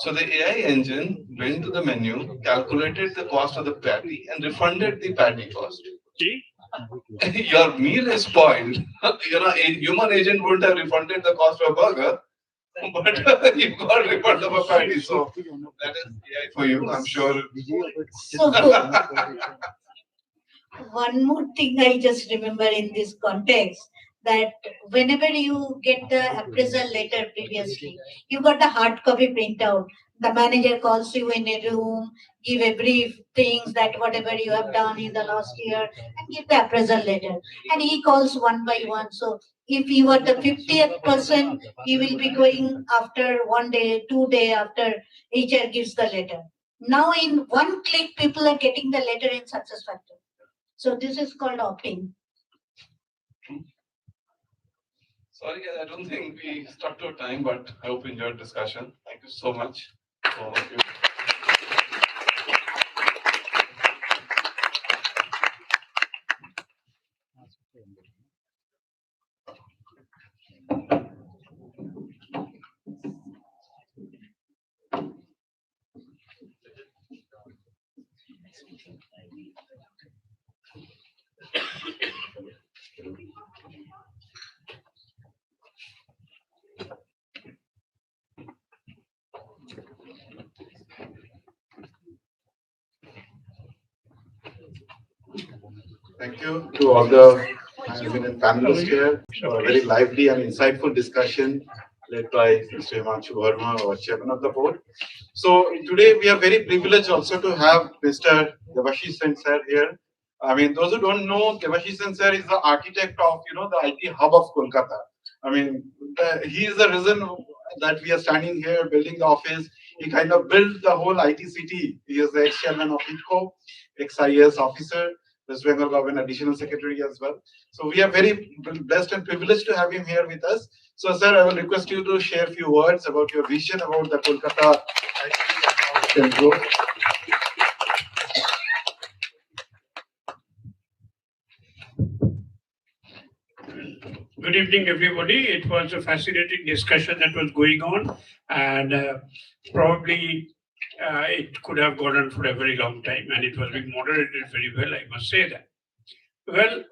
So the AI engine went to the menu, calculated the cost of the patty, and refunded the patty cost. Your meal is spoiled. A human agent wouldn't have refunded the cost of a burger, but you got a refund of a patty. So that is AI for you, I'm sure. So, one more thing I just remember in this context, that whenever you get the appraisal letter previously, you got the hard copy printout. The manager calls you in a room, give a brief things that whatever you have done in the last year, and give the appraisal letter. And he calls one by one. So if you are the 50th person, he will be going after 1 day, 2 day after HR gives the letter. Now in one click, people are getting the letter in SuccessFactors. So this is called opt-in. Sorry, guys, I don't think we stuck to time, but I hope you enjoyed discussion. Thank you so much to all of you. Thank you to all the management and panelists here for a very lively and insightful discussion led by Mr. Himanshu Verma, our chairman of the board. So today we are very privileged also to have Mr. Devashish Sen sir here. I mean, those who don't know, Devashish Sen sir is the architect of, the IT hub of Kolkata. I mean, he is the reason that we are standing here building the office. He kind of built the whole IT city. He is the ex-chairman of ITCO, ex-IAS officer, West Bengal Government Additional Secretary as well. So we are very blessed and privileged to have him here with us. So, sir, I will request you to share a few words about your vision about the Kolkata IT and how it can grow. Good evening, everybody. It was a fascinating discussion that was going on, and probably it could have gone on for a very long time, and it was being moderated very well, I must say that. Well,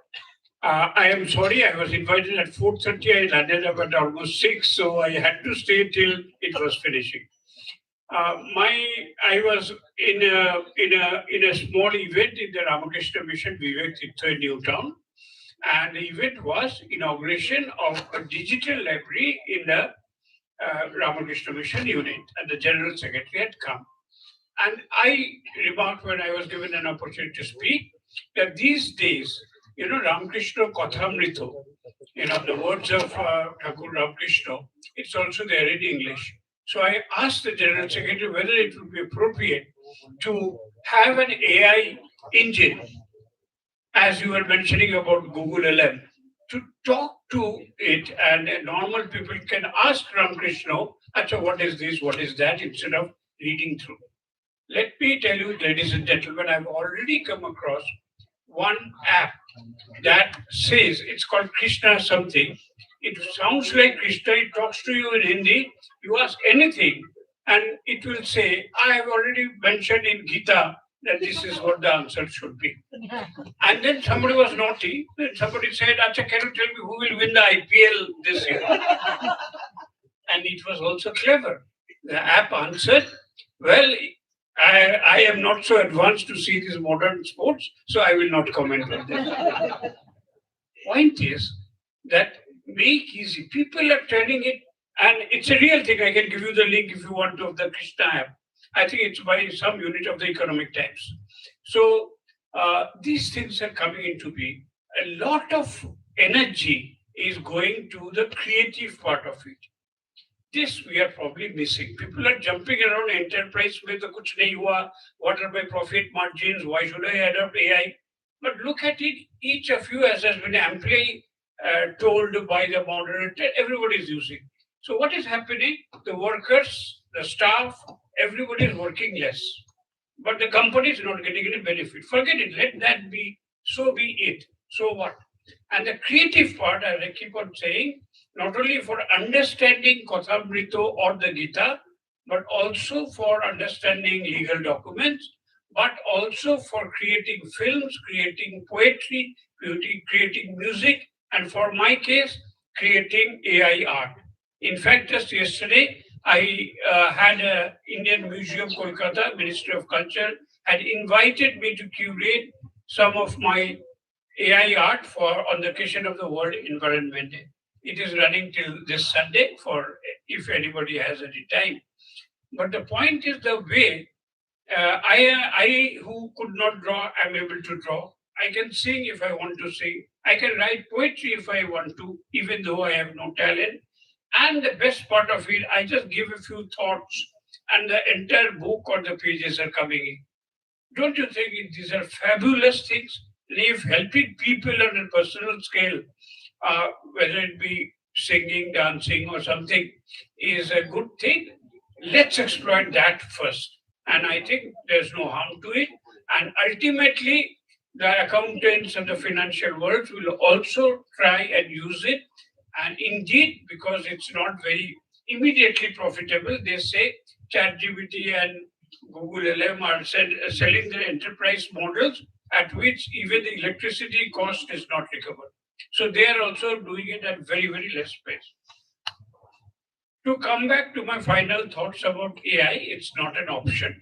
I am sorry, I was invited at 4:30. I landed up at almost 6, so I had to stay till it was finishing. I was in a small event in the Ramakrishna Mission Vivek Tirtha in Newtown, and the event was inauguration of a digital library in the Ramakrishna Mission unit, and the General Secretary had come. And I remarked when I was given an opportunity to speak that these days, Ramakrishna Kathamrito, the words of Thakur Ramakrishna, it's also there in English. So I asked the General Secretary whether it would be appropriate to have an AI engine, as you were mentioning about Google LM, to talk to it, and normal people can ask Ramakrishna, Acha, what is this, what is that, instead of reading through. Let me tell you, ladies and gentlemen, I've already come across one app that says, it's called Krishna something. It sounds like Krishna, it talks to you in Hindi, you ask anything, and it will say, I have already mentioned in Gita that this is what the answer should be. And then somebody was naughty, and somebody said, Acha, can you tell me who will win the IPL this year? And it was also clever. The app answered, well, I am not so advanced to see these modern sports, so I will not comment on that. Point is that make easy. People are turning it, and it's a real thing. I can give you the link if you want to of the Krishna app. I think it's by some unit of the Economic Times. So these things are coming into being. A lot of energy is going to the creative part of it. This we are probably missing. People are jumping around enterprise with the kuch nahi hua, what are my profit margins, why should I adopt AI? But look at it, each of you, as has been amply told by the moderator, everybody is using. So what is happening? The workers, the staff, everybody is working less. But the company is not getting any benefit. Forget it, let that be, so be it. So what? And the creative part, as I keep on saying, not only for understanding Kathamrito or the Gita, but also for understanding legal documents, but also for creating films, creating poetry, creating music, and for my case, creating AI art. In fact, just yesterday, I had an Indian Museum, Kolkata, Ministry of Culture, had invited me to curate some of my AI art on the occasion of the World Environment Day. It is running till this Sunday for if anybody has any time. But the point is the way I who could not draw, am able to draw. I can sing if I want to sing. I can write poetry if I want to, even though I have no talent. And the best part of it, I just give a few thoughts and the entire book or the pages are coming in. Don't you think these are fabulous things? If helping people on a personal scale, whether it be singing, dancing or something, is a good thing, let's exploit that first. And I think there's no harm to it. And ultimately, the accountants and the financial world will also try and use it. And indeed, because it's not very immediately profitable, they say ChatGPT and Google LM are selling their enterprise models at which even the electricity cost is not recovered. So they are also doing it at very, very less pace. To come back to my final thoughts about AI, it's not an option.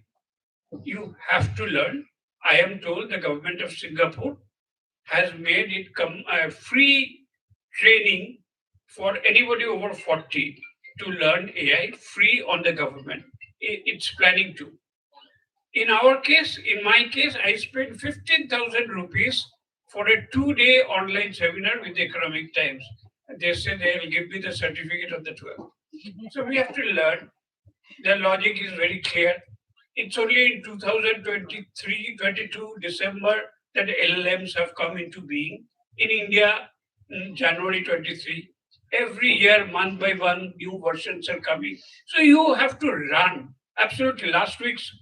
You have to learn. I am told the government of Singapore has made it come free training for anybody over 40 to learn AI free on the government. It's planning to. In our case, in my case, I spent 15,000 rupees for a 2-day online seminar with the Economic Times. They said they'll give me the certificate of the 12. So we have to learn. The logic is very clear. It's only in 2023-22 December that LLMs have come into being. In India, in January 23. Every year, month by month, new versions are coming. So you have to run. Absolutely. Last week's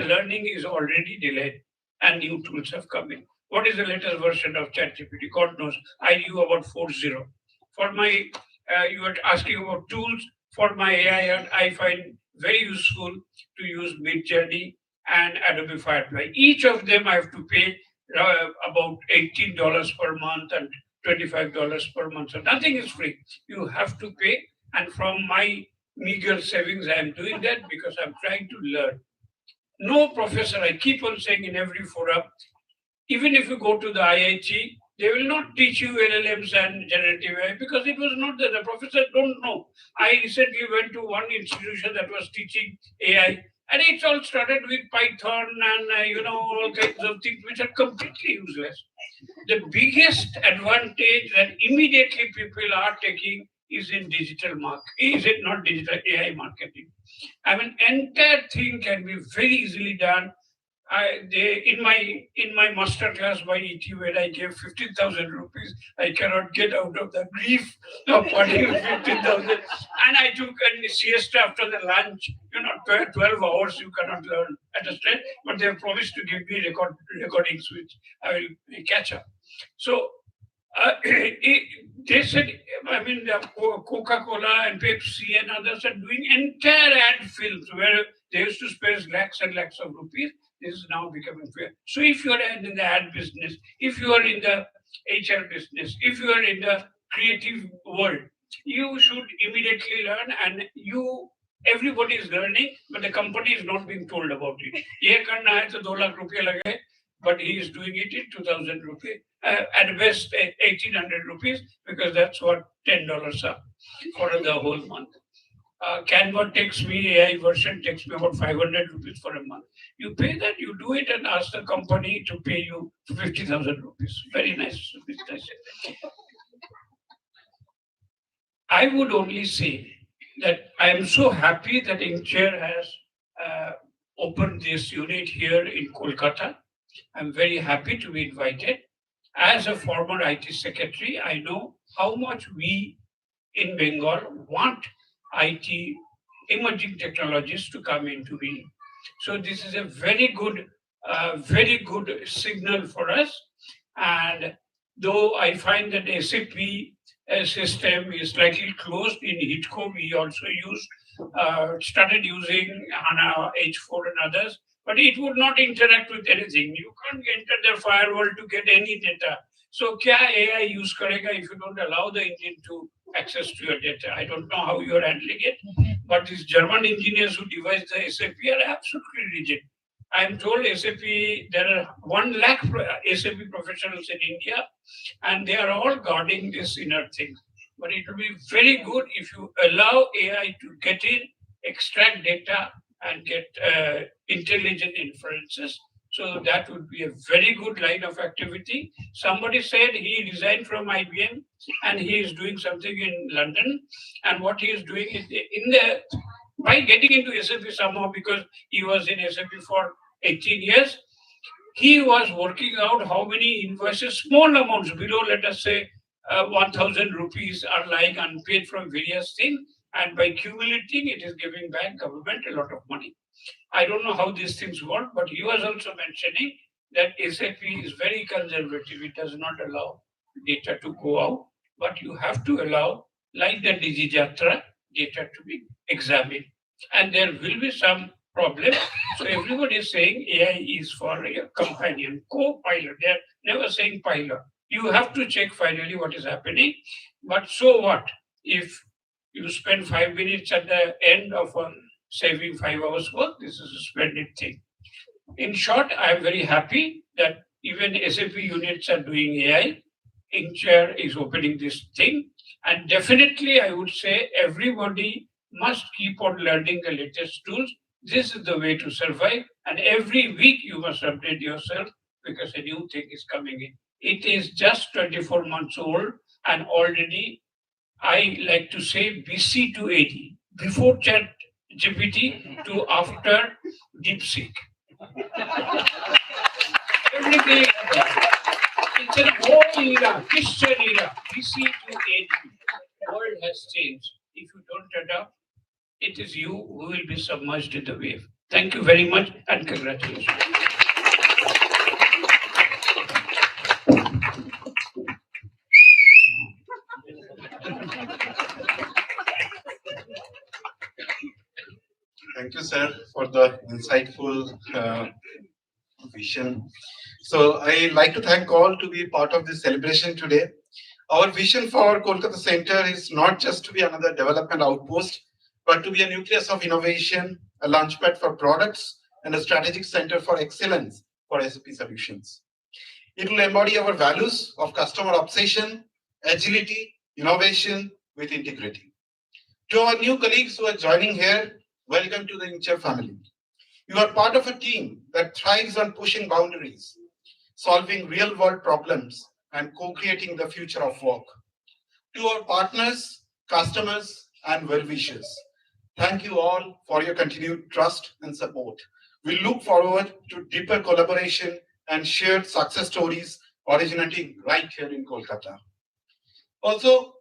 learning is already delayed and new tools have come in. What is the latest version of ChatGPT? God knows. I knew about 4.0. For my, you were asking about tools. For my AI, I find very useful to use Midjourney and Adobe Firefly. Each of them I have to pay about $18 per month and $25 per month. So nothing is free. You have to pay. And from my meager savings, I am doing that because I'm trying to learn. No professor, I keep on saying in every forum, even if you go to the IIT, they will not teach you LLMs and generative AI because it was not there. The professors don't know. I recently went to one institution that was teaching AI, and it's all started with Python and all kinds of things which are completely useless. The biggest advantage that immediately people are taking is in digital marketing. Is it not digital AI marketing? I mean, entire thing can be very easily done. In my master class by ET, when I gave 15,000 rupees, I cannot get out of the grief of parting with 15,000. And I took a siesta after the lunch. 12 hours you cannot learn, understand? But they have promised to give me recordings, which I will catch up. So they said, I mean, Coca-Cola and Pepsi and others are doing entire ad films where they used to spend lakhs and lakhs of rupees. This is now becoming fair. So if you are in the ad business, if you are in the HR business, if you are in the creative world, you should immediately learn, and everybody is learning, but the company is not being told about it. Ye karna hai to 2 lakh rupiya lage, but he is doing it in 2,000 rupees, at best 1,800 rupees, because that's what $10 are for the whole month. Canva takes me, AI version takes me about 500 rupees for a month. You pay that, you do it, and ask the company to pay you 50,000 rupees. Very nice business. I would only say that I am so happy that Incture has opened this unit here in Kolkata. I'm very happy to be invited. As a former IT secretary, I know how much we in Bengal want IT emerging technologies to come into being. So this is a very good signal for us. And though I find that SAP system is slightly closed in HITCO, we also started using HANA, H4 and others, but it would not interact with anything. You can't enter their firewall to get any data. So kya AI use karega if you don't allow the engine to access to your data? I don't know how you're handling it, but these German engineers who devised the SAP are absolutely rigid. I'm told SAP, there are 1 lakh SAP professionals in India, and they are all guarding this inner thing. But it will be very good if you allow AI to get in, extract data, and get intelligent inferences. So that would be a very good line of activity. Somebody said he resigned from IBM and he is doing something in London. And what he is doing is by getting into SAP somehow, because he was in SAP for 18 years, he was working out how many invoices, small amounts below, let us say, 1,000 rupees are lying unpaid from various things. And by accumulating, it is giving back government a lot of money. I don't know how these things work, but he was also mentioning that SAP is very conservative. It does not allow data to go out, but you have to allow, like the DigiJatra, data to be examined. And there will be some problem. So everybody is saying AI is for a companion, co-pilot. They are never saying pilot. You have to check finally what is happening. But so what? If you spend 5 minutes at the end of saving 5 hours work, this is a splendid thing. In short, I am very happy that Even SAP units are doing AI. Incture is opening this thing. And definitely, I would say everybody must keep on learning the latest tools. This is the way to survive. And every week you must update yourself because a new thing is coming in. It is just 24 months old and already, I like to say, BC to AD, before Chat GPT to after DeepSeek. Everything, it's an old era, Christian era, BC to AD. World has changed. If you don't adapt, it is you who will be submerged in the wave. Thank you very much and congratulations. Thank you, sir, for the insightful vision. So I like to thank all to be part of this celebration today. Our vision for Kolkata Center is not just to be another development outpost, but to be a nucleus of innovation, a launchpad for products, and a strategic center for excellence for SAP solutions. It will embody our values of customer obsession, agility, innovation with integrity. To our new colleagues who are joining here, welcome to the Incture family. You are part of a team that thrives on pushing boundaries, solving real-world problems, and co-creating the future of work. To our partners, customers, and well-wishers, thank you all for your continued trust and support. We look forward to deeper collaboration and shared success stories originating right here in Kolkata. Also,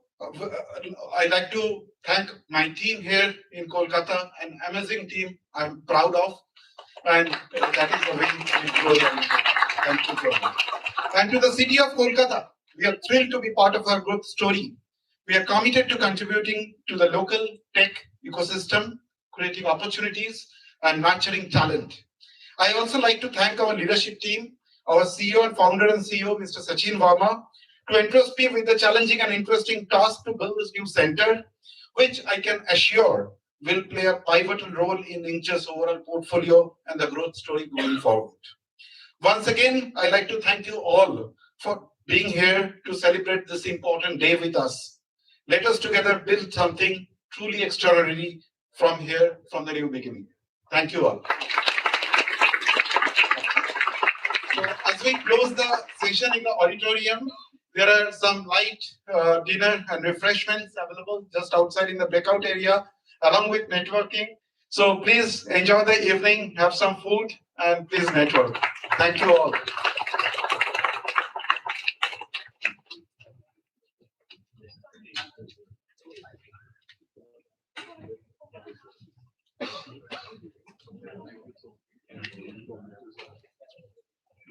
I'd like to thank my team here in Kolkata, an amazing team I'm proud of, and that is the way it goes. Thank you so much. And to the city of Kolkata, we are thrilled to be part of our growth story. We are committed to contributing to the local tech ecosystem, creating opportunities, and nurturing talent. I also like to thank our leadership team, our CEO and founder and CEO, Mr. Sachin Verma, to entrust me with the challenging and interesting task to build this new center, which I can assure will play a pivotal role in Incure's overall portfolio and the growth story going forward. Once again, I'd like to thank you all for being here to celebrate this important day with us. Let us together build something truly extraordinary from here, from the new beginning. Thank you all. So as we close the session in the auditorium, there are some light dinner and refreshments available just outside in the breakout area, along with networking. So please enjoy the evening, have some food, and please network. Thank you all.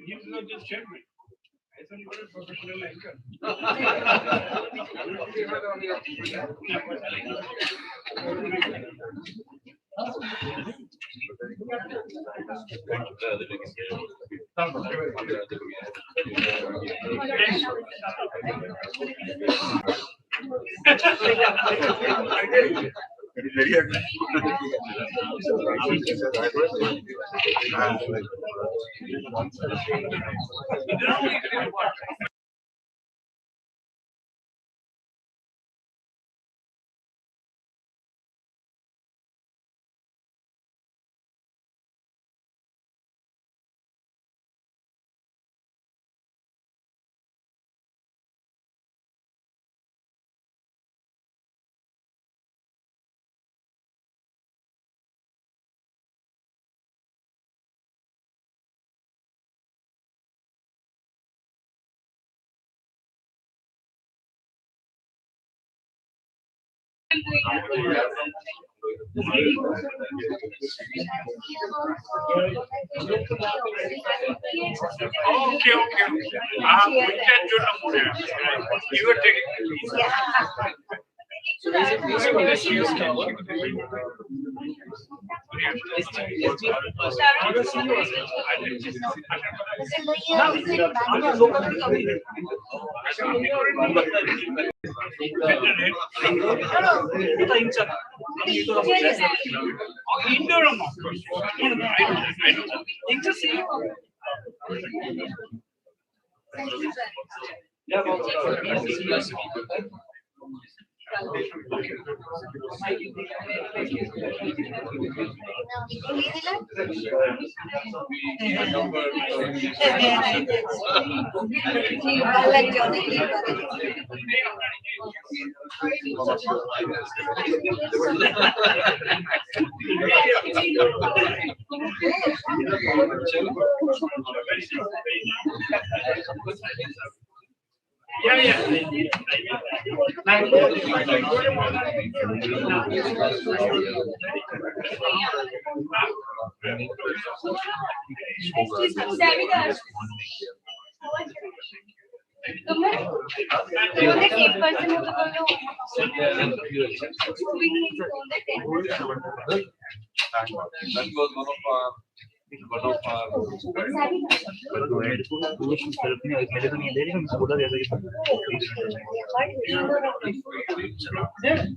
He's not just chairman. I thought you were a professional anchor. Okay. We can do no more. You are taking the lead. Interim, of course. I know. That was one of our